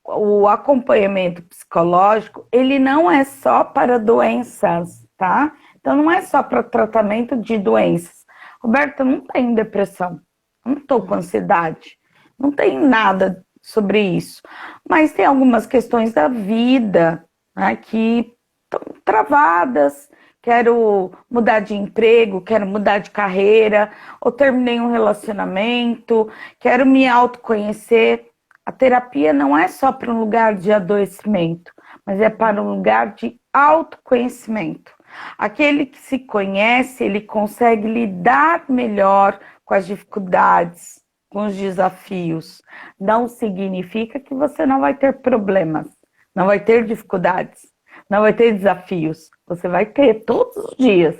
o acompanhamento psicológico, ele não é só para doenças, tá? Então não é só para tratamento de doenças. Roberta, não tem depressão. Eu não estou com ansiedade. Não tem nada sobre isso. Mas tem algumas questões da vida, né, que estão travadas. Quero mudar de emprego, quero mudar de carreira, ou terminei um relacionamento, quero me autoconhecer. A terapia não é só para um lugar de adoecimento, mas é para um lugar de autoconhecimento. Aquele que se conhece, ele consegue lidar melhor com as dificuldades, com os desafios. Não significa que você não vai ter problemas, não vai ter dificuldades, não vai ter desafios. Você vai ter todos os dias.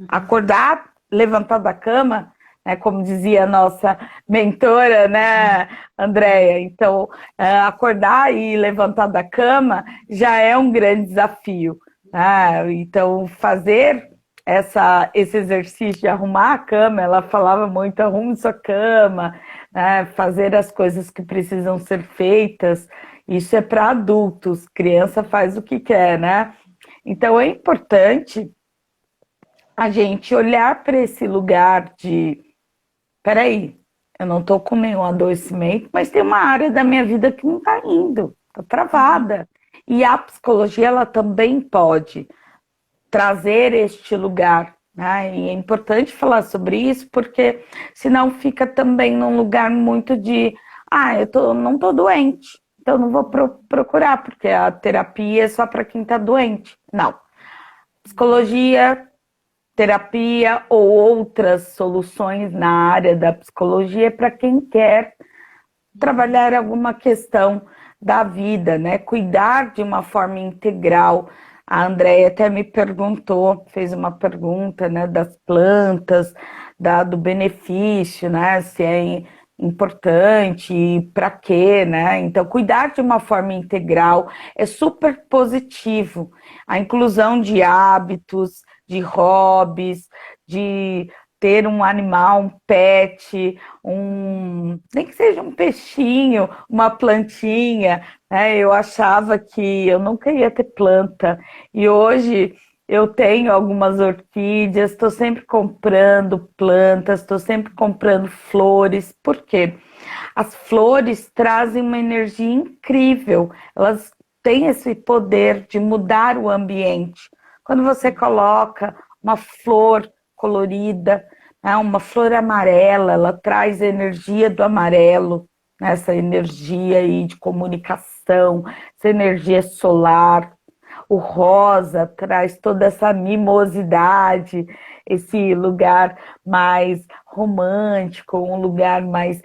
Acordar, levantar da cama, né, como dizia a nossa mentora, né, Andréia? Então, acordar e levantar da cama já é um grande desafio. Então, fazer esse exercício de arrumar a cama, ela falava muito, arrume sua cama, né? Fazer as coisas que precisam ser feitas, isso é para adultos, criança faz o que quer, né? Então, é importante a gente olhar para esse lugar de, peraí, eu não estou com nenhum adoecimento, mas tem uma área da minha vida que não está indo, está travada. E a psicologia, ela também pode trazer este lugar, né? E é importante falar sobre isso, porque senão fica também num lugar muito de, não estou doente, então não vou procurar, porque a terapia é só para quem está doente. Não. Psicologia, terapia ou outras soluções na área da psicologia para quem quer trabalhar alguma questão da vida, né? Cuidar de uma forma integral. A Andréia até me perguntou, fez uma pergunta, né, das plantas, do benefício, né, se é importante e para quê, né? Então, cuidar de uma forma integral é super positivo. A inclusão de hábitos, de hobbies, de ter um animal, um pet, nem que seja um peixinho, uma plantinha, né? Eu achava que eu nunca ia ter planta e hoje eu tenho algumas orquídeas, estou sempre comprando plantas, estou sempre comprando flores. Por quê? As flores trazem uma energia incrível, elas têm esse poder de mudar o ambiente. Quando você coloca uma flor colorida, né, uma flor amarela, ela traz a energia do amarelo, né, essa energia aí de comunicação, essa energia solar. O rosa traz toda essa mimosidade, esse lugar mais romântico, um lugar mais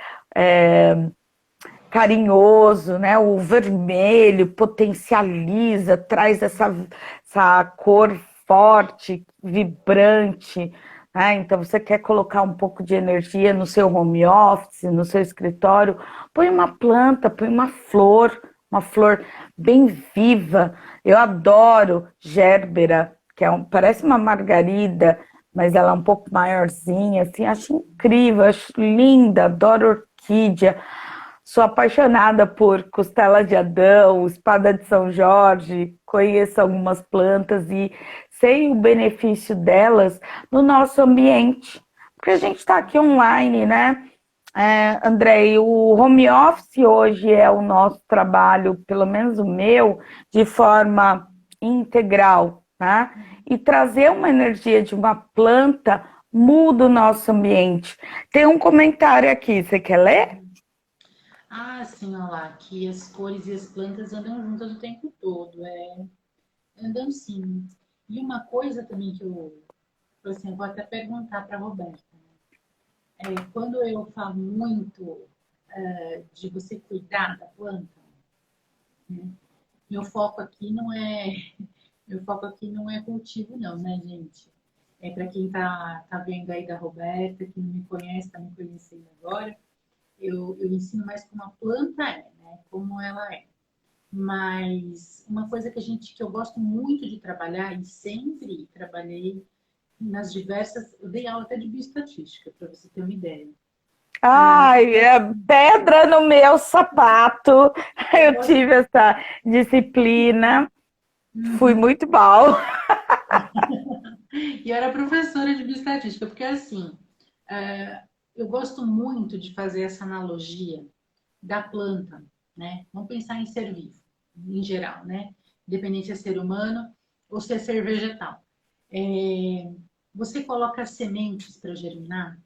carinhoso, né? O vermelho potencializa, traz essa cor forte, vibrante, né? Então, você quer colocar um pouco de energia no seu home office, no seu escritório, põe uma planta, põe uma flor bem viva. Eu adoro gérbera, que parece uma margarida, mas ela é um pouco maiorzinha, assim, acho incrível, acho linda, adoro orquídea. Sou apaixonada por costela de Adão, espada de São Jorge, conheço algumas plantas e sei o benefício delas no nosso ambiente. Porque a gente está aqui online, né? André, o home office hoje é o nosso trabalho, pelo menos o meu, de forma integral, né? E trazer uma energia de uma planta muda o nosso ambiente. Tem um comentário aqui, você quer ler? Ah, sim, olha lá, que as cores e as plantas andam juntas o tempo todo, andam sim. E uma coisa também que eu vou até perguntar para a Roberta, quando eu falo muito de você cuidar da planta, né, meu foco aqui não é, meu foco aqui não é cultivo não, né, gente? É para quem tá vendo aí da Roberta, que não me conhece, está me conhecendo agora, eu ensino mais como a planta né? Como ela é. Mas uma coisa que eu gosto muito de trabalhar e sempre trabalhei nas diversas, eu dei aula até de bioestatística, para você ter uma ideia. Ai, é pedra no meu sapato. Eu tive essa disciplina, fui muito mal. E eu era professora de bioestatística, porque assim, eu gosto muito de fazer essa analogia da planta, né? Vamos pensar em ser vivo, em geral, né? Independente se é ser humano ou se é ser vegetal. Você coloca sementes para germinar,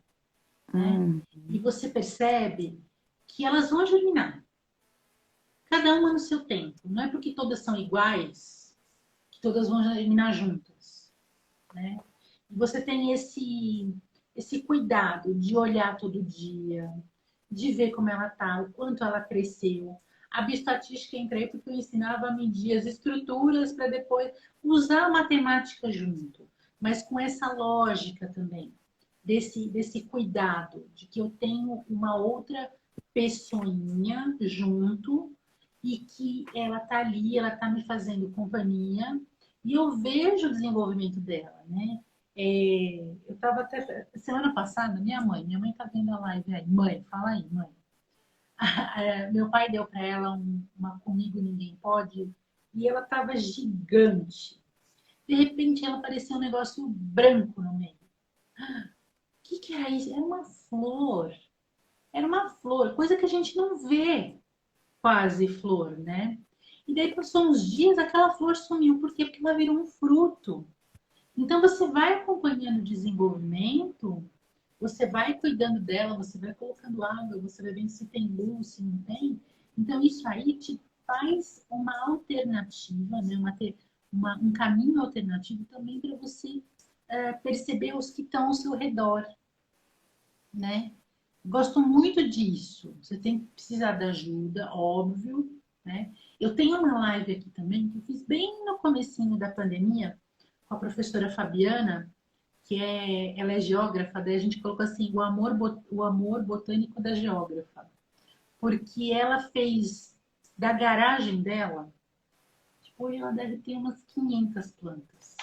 né? Hum, E você percebe que elas vão germinar, cada uma no seu tempo. Não é porque todas são iguais que todas vão germinar juntas, né? E você tem esse cuidado de olhar todo dia, de ver como ela tá, o quanto ela cresceu. A bioestatística entrei porque eu ensinava a medir as estruturas para depois usar a matemática junto, mas com essa lógica também, desse cuidado, de que eu tenho uma outra pessoinha junto e que ela tá ali, ela tá me fazendo companhia e eu vejo o desenvolvimento dela, né? Eu estava até semana passada, minha mãe tá vendo a live aí. Mãe, fala aí, mãe. Meu pai deu para ela uma Comigo Ninguém Pode e ela estava gigante. De repente ela parecia um negócio branco no meio. O que era isso? Era uma flor. Era uma flor, coisa que a gente não vê quase flor, né? E daí passou uns dias, aquela flor sumiu. Por quê? Porque ela virou um fruto. Então você vai acompanhando o desenvolvimento, você vai cuidando dela, você vai colocando água, você vai vendo se tem luz, se não tem. Então isso aí te faz uma alternativa, né? Um caminho alternativo também para você perceber os que estão ao seu redor, né? Gosto muito disso. Você tem que precisar de ajuda, óbvio, né? Eu tenho uma live aqui também que eu fiz bem no comecinho da pandemia com a professora Fabiana, ela é geógrafa, daí a gente colocou assim, o amor botânico da geógrafa. Porque ela fez da garagem dela, tipo, ela deve ter umas 500 plantas.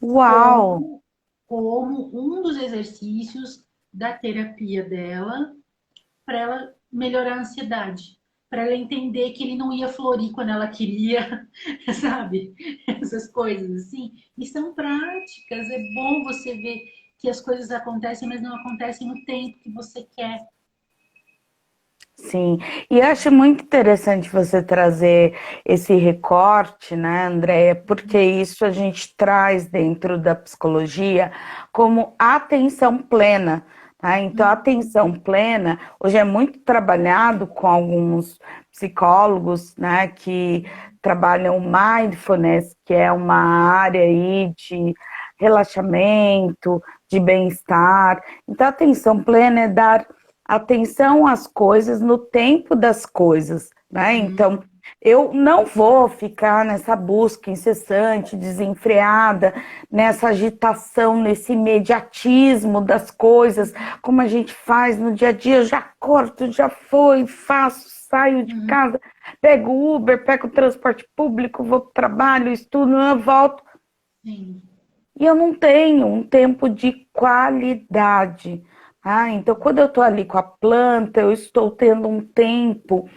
uau! Como um dos exercícios da terapia dela para ela melhorar a ansiedade. Para ela entender que ele não ia florir quando ela queria, sabe? Essas coisas assim. E são práticas. É bom você ver que as coisas acontecem, mas não acontecem no tempo que você quer. Sim, e eu acho muito interessante você trazer esse recorte, né, Andréia, porque isso a gente traz dentro da psicologia como atenção plena, tá? Então, a atenção plena hoje é muito trabalhado com alguns psicólogos, né, que trabalham mindfulness, que é uma área aí de relaxamento, de bem-estar. Então, a atenção plena é dar atenção às coisas no tempo das coisas, né? Então, eu não vou ficar nessa busca incessante, desenfreada, nessa agitação, nesse imediatismo das coisas, como a gente faz no dia a dia. Eu já acordo, já foi, faço, saio de casa, pego o Uber, pego o transporte público, vou para o trabalho, estudo, eu volto. Sim. E eu não tenho um tempo de qualidade. Então, quando eu estou ali com a planta, eu estou tendo um tempo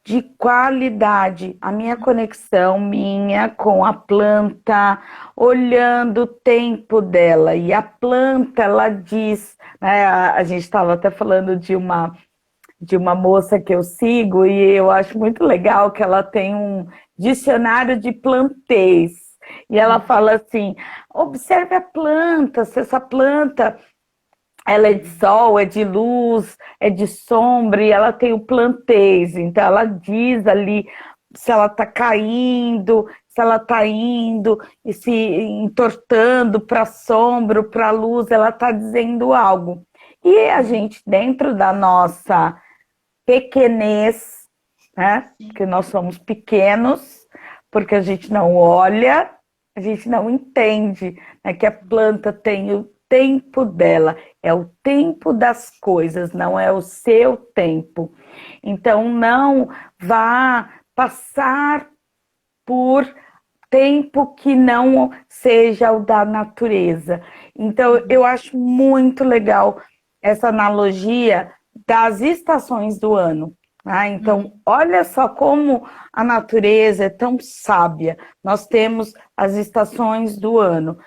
de qualidade. A minha conexão minha com a planta, olhando o tempo dela. E a planta, ela diz, né, a gente estava até falando de uma moça que eu sigo, e eu acho muito legal que ela tem um dicionário de plantês. E ela fala assim: observe a planta, se essa planta ela é de sol, é de luz, é de sombra, e ela tem o plantês. Então ela diz ali se ela está caindo, se ela está indo e se entortando para a sombra, para a luz, ela está dizendo algo. E a gente, dentro da nossa pequenez, né? Porque nós somos pequenos, porque a gente não olha, a gente não entende, né, que a planta tem o tempo dela, é o tempo das coisas, não é o seu tempo. Então, não vá passar por tempo que não seja o da natureza. Então, eu acho muito legal essa analogia das estações do ano. Então, olha só como a natureza é tão sábia. Nós temos as estações do ano.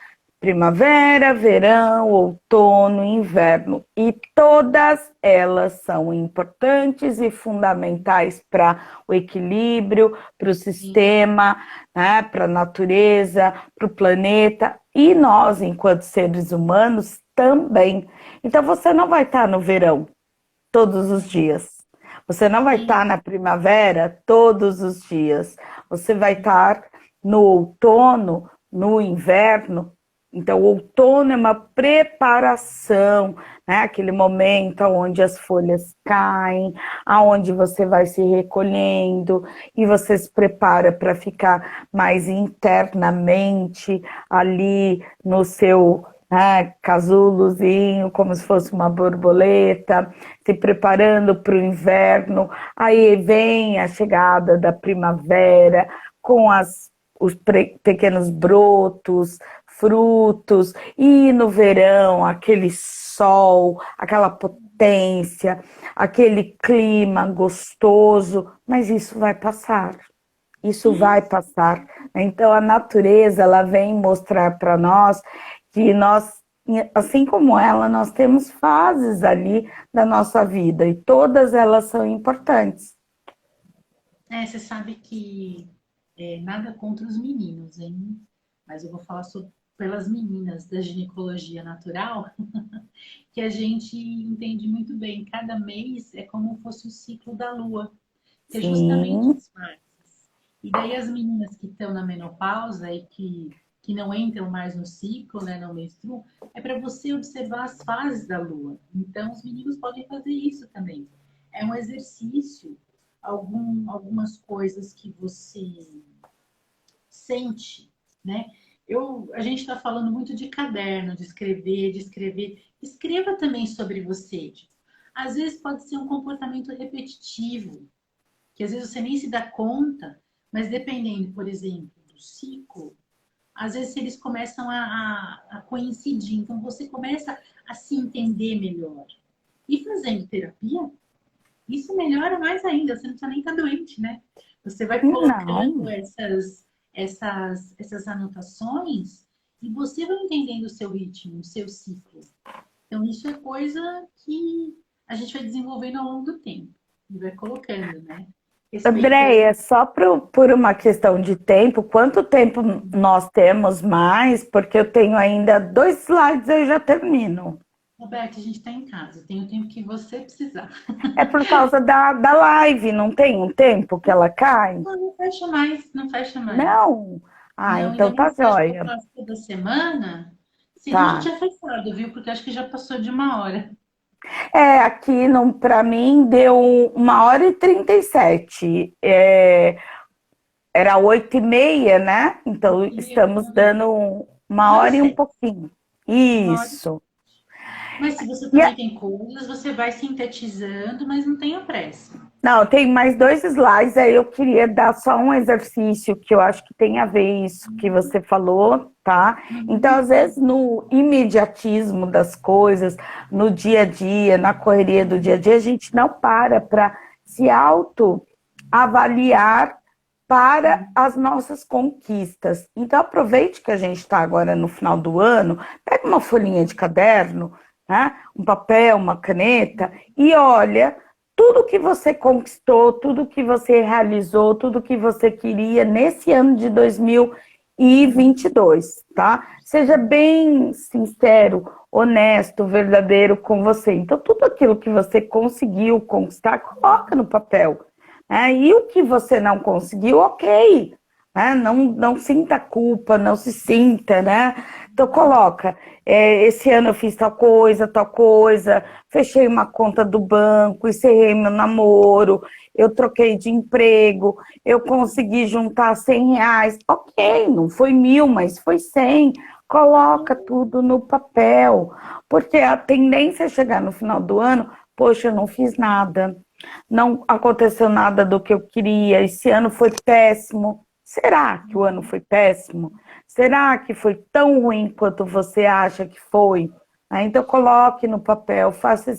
primavera, verão, outono, inverno. E todas elas são importantes e fundamentais para o equilíbrio, para o sistema, né, para a natureza, para o planeta. E nós, enquanto seres humanos, também. Então, você não vai estar no verão todos os dias. Você não vai estar na primavera todos os dias. Você vai estar no outono, no inverno. Então, o outono é uma preparação, né? Aquele momento onde as folhas caem, aonde você vai se recolhendo e você se prepara para ficar mais internamente ali no seu, né, casulozinho, como se fosse uma borboleta, se preparando para o inverno. Aí vem a chegada da primavera com os pequenos brotos, frutos, e no verão aquele sol, aquela potência, aquele clima gostoso, mas isso vai passar. Isso vai passar. Então a natureza, ela vem mostrar para nós que nós, assim como ela, nós temos fases ali da nossa vida e todas elas são importantes. Você sabe que nada contra os meninos, hein? Mas eu vou falar pelas meninas da ginecologia natural, que a gente entende muito bem. Cada mês é como fosse o ciclo da lua, que é justamente Sim, as fases. E daí as meninas que estão na menopausa e que não entram mais no ciclo, né, não menstruam, é para você observar as fases da lua. Então, os meninos podem fazer isso também. É um exercício, algumas coisas que você sente, né? A gente está falando muito de caderno, de escrever, de escrever. Escreva também sobre você. Tipo, às vezes pode ser um comportamento repetitivo, que às vezes você nem se dá conta, mas dependendo, por exemplo, do ciclo, às vezes eles começam a coincidir. Então você começa a se entender melhor. E fazendo terapia, isso melhora mais ainda, você não precisa nem estar doente, né? Você vai colocando não. essas anotações e você vai entendendo o seu ritmo, o seu ciclo. Então, isso é coisa que a gente vai desenvolvendo ao longo do tempo e vai colocando, né? Respeitando. Andréia, só por uma questão de tempo, quanto tempo nós temos mais? Porque eu tenho ainda 2 slides, eu já termino. Roberto, a gente está em casa, tem o tempo que você precisar. É por causa da live, não tem um tempo que ela cai? Não, não fecha mais, não fecha mais. Não? Ah, Não, ainda então tá mais que acho que eu jóia. faço toda semana. Senão já Tá. tinha fechado, viu? Porque acho que já passou de 1 hora. É, aqui para mim deu 1h37. Era 8h30, né? Então E eu estamos dando 1 hora e um 1 hora e 7. pouquinho. 1 hora. Isso. Mas se você E também tem coisas, você vai sintetizando, mas não tenha pressa. Não, tem mais 2 slides, aí eu queria dar só um exercício que eu acho que tem a ver isso que você falou, tá? Então, às vezes, no imediatismo das coisas, no dia a dia, na correria do dia a dia, a gente não para se autoavaliar para as nossas conquistas. Então, aproveite que a gente está agora no final do ano, pega uma folhinha de caderno, né? Um papel, uma caneta, e olha tudo que você conquistou, tudo que você realizou, tudo que você queria nesse ano de 2022, tá? Seja bem sincero, honesto, verdadeiro com você. Então, tudo aquilo que você conseguiu conquistar, coloca no papel, né? E o que você não conseguiu, ok, né? Não sinta culpa, não se sinta, né? Então coloca, esse ano eu fiz tal coisa, fechei uma conta do banco, encerrei meu namoro, eu troquei de emprego, eu consegui juntar R$ 100, ok, não foi 1.000, mas foi 100, coloca tudo no papel, porque a tendência é chegar no final do ano, poxa, eu não fiz nada, não aconteceu nada do que eu queria, esse ano foi péssimo. Será que o ano foi péssimo? Será que foi tão ruim quanto você acha que foi? Então coloque no papel, faça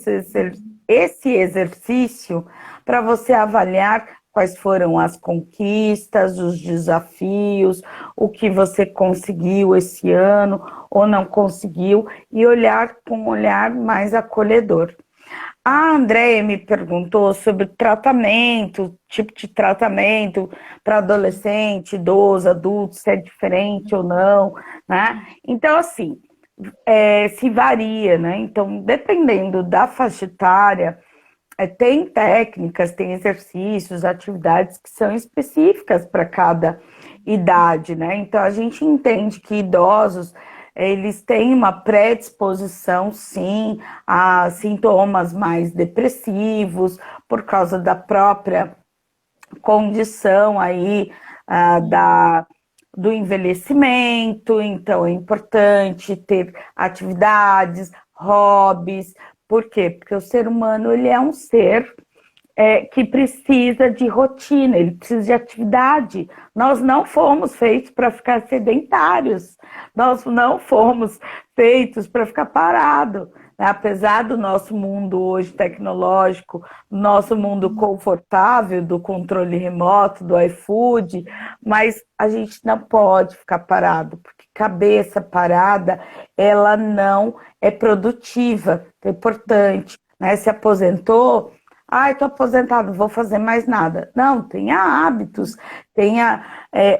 esse exercício para você avaliar quais foram as conquistas, os desafios, o que você conseguiu esse ano ou não conseguiu, e olhar com um olhar mais acolhedor. A Andréia me perguntou sobre tratamento, tipo de tratamento para adolescente, idoso, adulto, se é diferente ou não, né? Então, assim, se varia, né? Então, dependendo da faixa etária, tem técnicas, tem exercícios, atividades que são específicas para cada idade, né? Então, a gente entende que idosos, eles têm uma predisposição, sim, a sintomas mais depressivos, por causa da própria condição aí, do envelhecimento. Então, é importante ter atividades, hobbies. Por quê? Porque o ser humano, ele é um ser que precisa de rotina, ele precisa de atividade. Nós não fomos feitos para ficar sedentários, nós não fomos feitos para ficar parado. Apesar do nosso mundo hoje tecnológico, nosso mundo confortável, do controle remoto, do iFood, mas a gente não pode ficar parado, porque cabeça parada, ela não é produtiva. É importante, né? Se aposentou, estou aposentado, não vou fazer mais nada. Não, tenha hábitos, tenha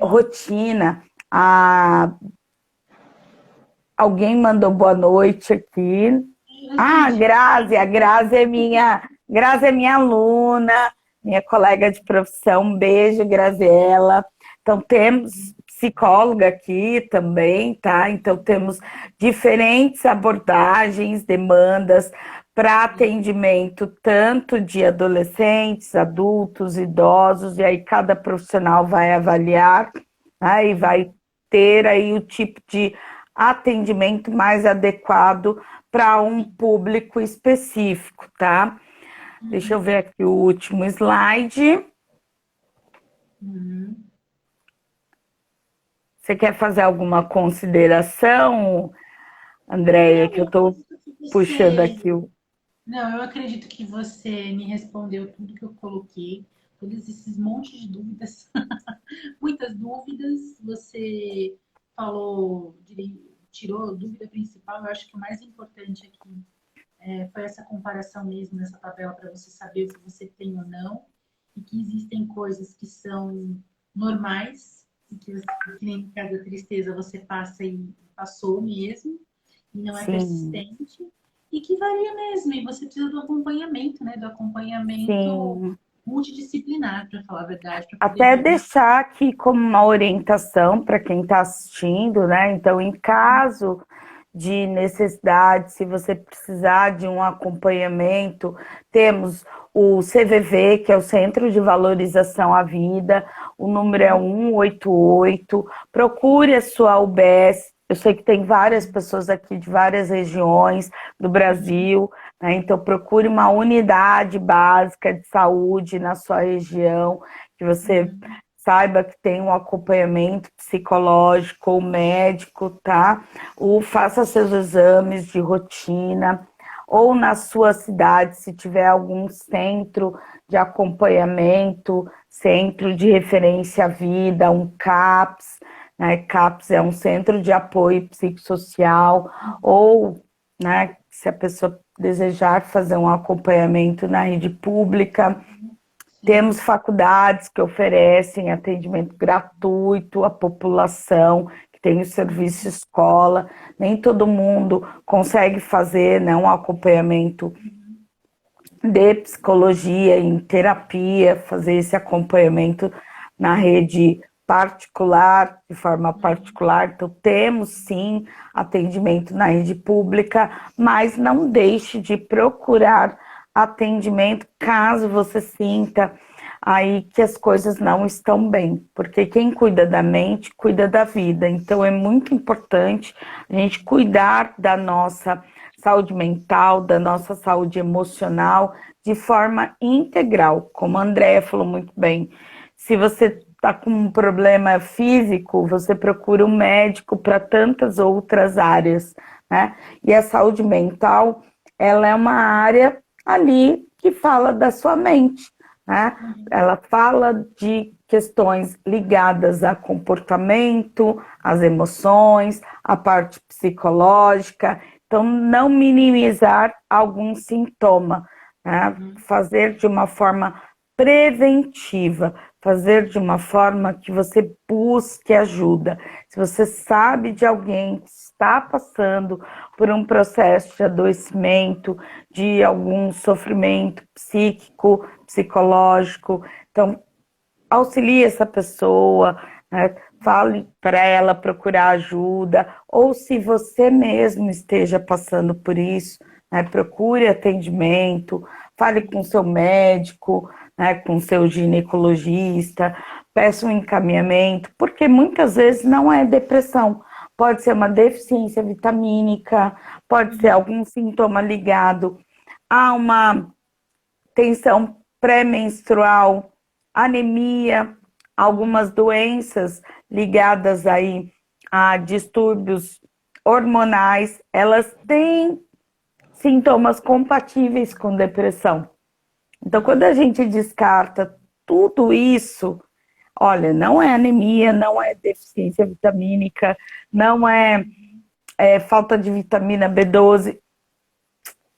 rotina. Alguém mandou boa noite aqui. A Grazi é minha aluna, minha colega de profissão. Um beijo, Graziela. Então, temos psicóloga aqui também, tá? Então, temos diferentes abordagens, demandas para atendimento tanto de adolescentes, adultos, idosos, e aí cada profissional vai avaliar, né, e vai ter aí o tipo de atendimento mais adequado para um público específico, tá? Deixa eu ver aqui o último slide. Você quer fazer alguma consideração, Andréia, que eu estou puxando aqui o... Não, eu acredito que você me respondeu tudo que eu coloquei, todos esses montes de dúvidas, muitas dúvidas. Você falou, tirou a dúvida principal. Eu acho que o mais importante aqui foi essa comparação mesmo nessa tabela, para você saber o que você tem ou não, e que existem coisas que são normais, e que nem no caso da tristeza você passa e passou mesmo, e não é persistente. E que varia mesmo, e você precisa do acompanhamento, né? Do acompanhamento multidisciplinar, para falar a verdade. Até deixar aqui como uma orientação para quem está assistindo, né? Então, em caso de necessidade, se você precisar de um acompanhamento, temos o CVV, que é o Centro de Valorização à Vida, o número é 188, procure a sua UBS. Eu sei que tem várias pessoas aqui de várias regiões do Brasil, né? Então procure uma unidade básica de saúde na sua região, que você saiba que tem um acompanhamento psicológico ou médico, tá? Ou faça seus exames de rotina, ou na sua cidade, se tiver algum centro de acompanhamento, centro de referência à vida, um CAPS, né? CAPS é um centro de apoio psicossocial, ou, né, se a pessoa desejar fazer um acompanhamento na rede pública. Temos faculdades que oferecem atendimento gratuito à população, que tem o serviço escola. Nem todo mundo consegue fazer, né, um acompanhamento de psicologia em terapia, fazer esse acompanhamento na rede particular, de forma particular. Então, temos sim atendimento na rede pública, mas não deixe de procurar atendimento caso você sinta aí que as coisas não estão bem, porque quem cuida da mente, cuida da vida. Então, é muito importante a gente cuidar da nossa saúde mental, da nossa saúde emocional, de forma integral. Como a Andréia falou muito bem, se você está com um problema físico, você procura um médico para tantas outras áreas, né? E a saúde mental, ela é uma área ali que fala da sua mente, né? Ela fala de questões ligadas a comportamento, às emoções, a parte psicológica. Então, não minimizar algum sintoma, né? Fazer de uma forma preventiva, fazer de uma forma que você busque ajuda. Se você sabe de alguém que está passando por um processo de adoecimento, de algum sofrimento psíquico, psicológico, então auxilie essa pessoa, né? Fale para ela procurar ajuda, ou se você mesmo esteja passando por isso, né? Procure atendimento, fale com seu médico, né? Com seu ginecologista, peça um encaminhamento, porque muitas vezes não é depressão, pode ser uma deficiência vitamínica, pode ser algum sintoma ligado a uma tensão pré-menstrual, anemia, algumas doenças ligadas aí a distúrbios hormonais, elas têm sintomas compatíveis com depressão. Então, quando a gente descarta tudo isso, olha, não é anemia, não é deficiência vitamínica, não é, falta de vitamina B12.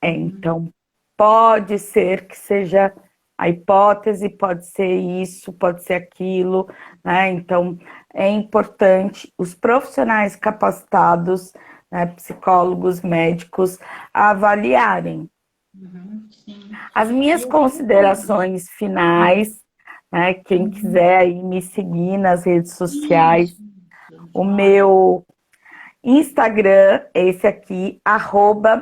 Então, pode ser que seja a hipótese, pode ser isso, pode ser aquilo, né? Então, é importante os profissionais capacitados, né, psicólogos, médicos, avaliarem. Sim. As minhas Eu fico. considerações finais, né, quem quiser aí me seguir nas redes sociais, Isso. o Ótimo. meu Instagram, esse aqui,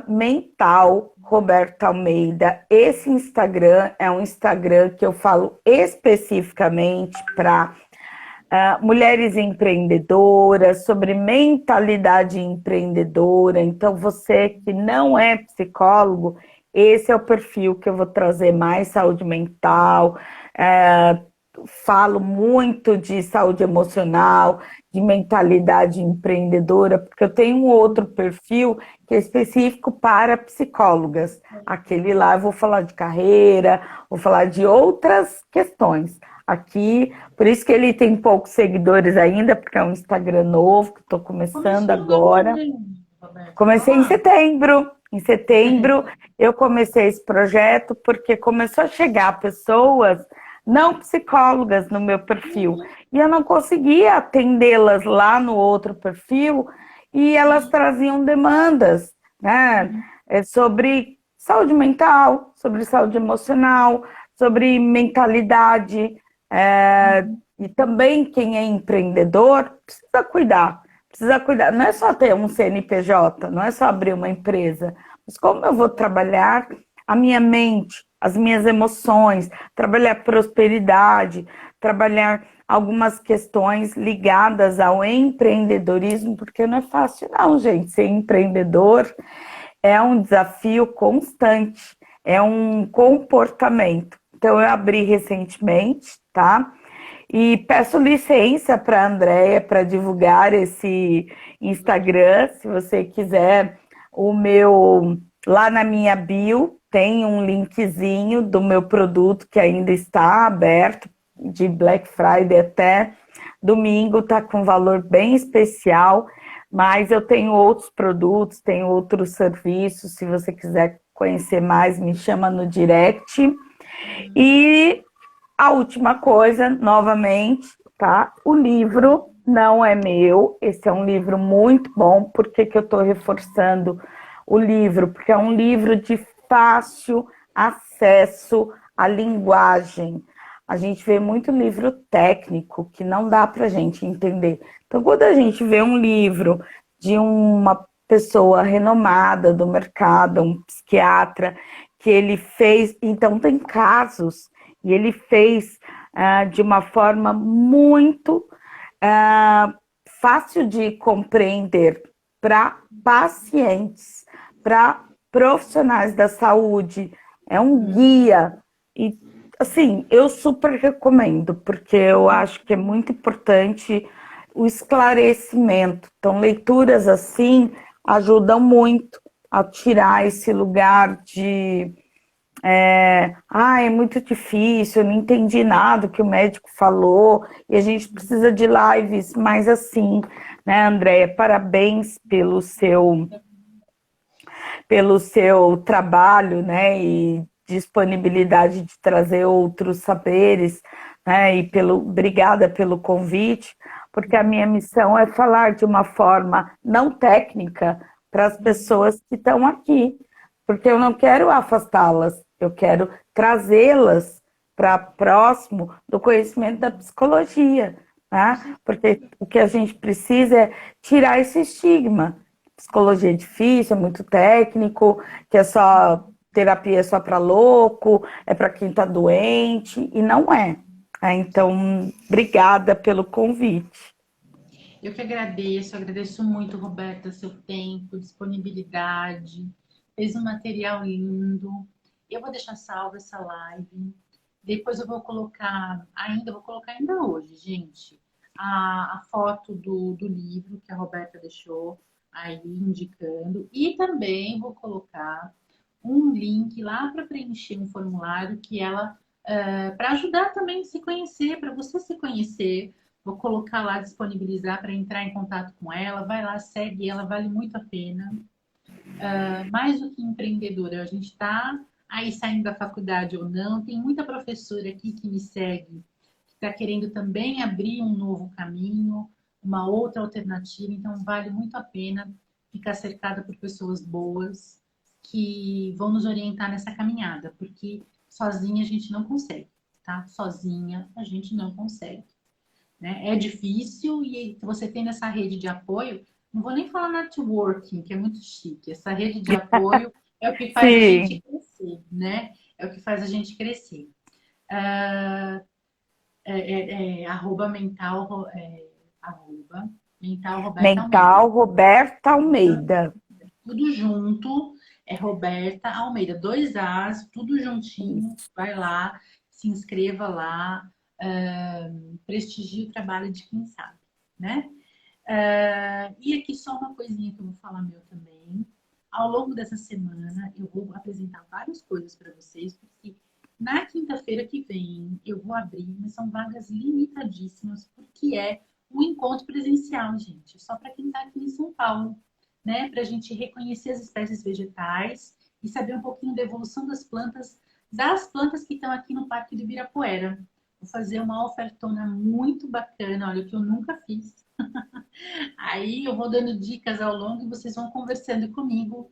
@mental Roberta Almeida. Esse Instagram é um Instagram que eu falo especificamente para mulheres empreendedoras, sobre mentalidade empreendedora. Então, você que não é psicólogo, esse é o perfil que eu vou trazer mais saúde mental. Falo muito de saúde emocional, de mentalidade empreendedora, porque eu tenho um outro perfil que é específico para psicólogas. Aquele lá eu vou falar de carreira, vou falar de outras questões. Aqui, por isso que ele tem poucos seguidores ainda, porque é um Instagram novo que estou começando Começou agora, agora. Roberta, Comecei em falar. setembro. Em setembro eu comecei esse projeto porque começou a chegar pessoas não psicólogas no meu perfil e eu não conseguia atendê-las lá no outro perfil e elas traziam demandas, né? Sobre saúde mental, sobre saúde emocional, sobre mentalidade, e também quem é empreendedor precisa cuidar. Não é só ter um CNPJ, não é só abrir uma empresa, mas como eu vou trabalhar a minha mente, as minhas emoções, trabalhar prosperidade, trabalhar algumas questões ligadas ao empreendedorismo, porque não é fácil não, gente. Ser empreendedor é um desafio constante, é um comportamento. Então, eu abri recentemente, tá? E peço licença para a Andrea para divulgar esse Instagram, se você quiser. O meu, lá na minha bio, tem um linkzinho do meu produto que ainda está aberto, de Black Friday até domingo, tá com valor bem especial, mas eu tenho outros produtos, tenho outros serviços, se você quiser conhecer mais, me chama no direct. E a última coisa, novamente, tá? O livro não é meu, esse é um livro muito bom. Por que que eu estou reforçando o livro? Porque é um livro de fácil acesso à linguagem. A gente vê muito livro técnico que não dá para a gente entender. Então, quando a gente vê um livro de uma pessoa renomada do mercado, um psiquiatra, que ele fez. Então, tem casos, e ele fez de uma forma muito fácil de compreender para pacientes, para profissionais da saúde. É um guia. E, assim, eu super recomendo, porque eu acho que é muito importante o esclarecimento. Então, leituras assim ajudam muito a tirar esse lugar de É muito difícil, eu não entendi nada que o médico falou, e a gente precisa de lives mais assim, né, Andréia? Parabéns pelo seu trabalho, né, e disponibilidade de trazer outros saberes, né, e obrigada pelo convite, porque a minha missão é falar de uma forma não técnica para as pessoas que estão aqui, porque eu não quero afastá-las, eu quero trazê-las para próximo do conhecimento da psicologia, né? Porque o que a gente precisa é tirar esse estigma. Psicologia é difícil, é muito técnico, que é só terapia é só para louco, é para quem está doente, e não é. Então, obrigada pelo convite. Eu que agradeço muito, Roberta, seu tempo, disponibilidade. Fez um material lindo. Eu vou deixar salva essa live. Depois eu vou colocar ainda hoje, gente, a foto do livro que a Roberta deixou aí indicando. E também vou colocar um link lá para preencher um formulário que ela, para ajudar também a se conhecer, para você se conhecer. Vou colocar lá, disponibilizar para entrar em contato com ela. Vai lá, segue ela, vale muito a pena. Mais do que empreendedora, a gente está aí saindo da faculdade ou não. Tem muita professora aqui que me segue, que está querendo também abrir um novo caminho, uma outra alternativa. Então, vale muito a pena ficar cercada por pessoas boas que vão nos orientar nessa caminhada, porque sozinha a gente não consegue, tá? Sozinha a gente não consegue, né? É difícil e você tendo essa rede de apoio, não vou nem falar networking, que é muito chique. Essa rede de apoio é o que faz a gente Sim, crescer, né? É o que faz a gente crescer. Ah, arroba mental, arroba mental Roberta Almeida. Mental Roberta Almeida. Tudo junto, é Roberta Almeida, dois As, tudo juntinho. Vai lá, se inscreva lá, prestigie o trabalho de quem sabe, né? E aqui só uma coisinha que eu vou falar meu também. Ao longo dessa semana, eu vou apresentar várias coisas para vocês, porque na quinta-feira que vem eu vou abrir, mas são vagas limitadíssimas, porque é um encontro presencial, gente, só para quem está aqui em São Paulo, né? Para a gente reconhecer as espécies vegetais e saber um pouquinho da evolução das plantas que estão aqui no Parque do Ibirapuera. Vou fazer uma ofertona muito bacana, olha, que eu nunca fiz. Aí eu vou dando dicas ao longo e vocês vão conversando comigo.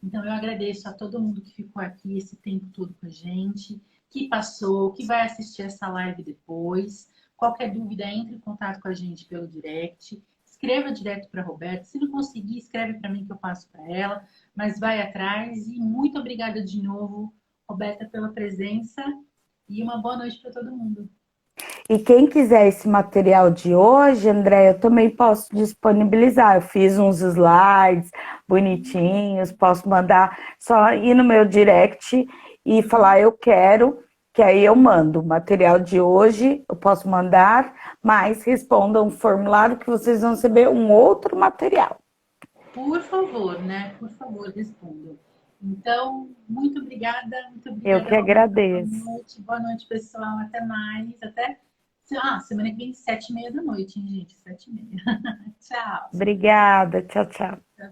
Então eu agradeço a todo mundo que ficou aqui esse tempo todo com a gente, que passou, que vai assistir essa live depois. Qualquer dúvida, entre em contato com a gente pelo direct. Escreva direto para a Roberta. Se não conseguir, escreve para mim que eu passo para ela. Mas vai atrás. E muito obrigada de novo, Roberta, pela presença. E uma boa noite para todo mundo. E quem quiser esse material de hoje, André, eu também posso disponibilizar. Eu fiz uns slides bonitinhos, posso mandar, só ir no meu direct e falar eu quero, que aí eu mando. O material de hoje eu posso mandar, mas respondam um formulário que vocês vão receber um outro material. Por favor, né? Por favor, respondam. Então, muito Eu obrigada, que Roberta. agradeço. Boa noite, pessoal. Até mais. Até semana que vem, 7h30 da noite, hein, gente? 7h30. Tchau. Obrigada, tchau, tchau. Tchau.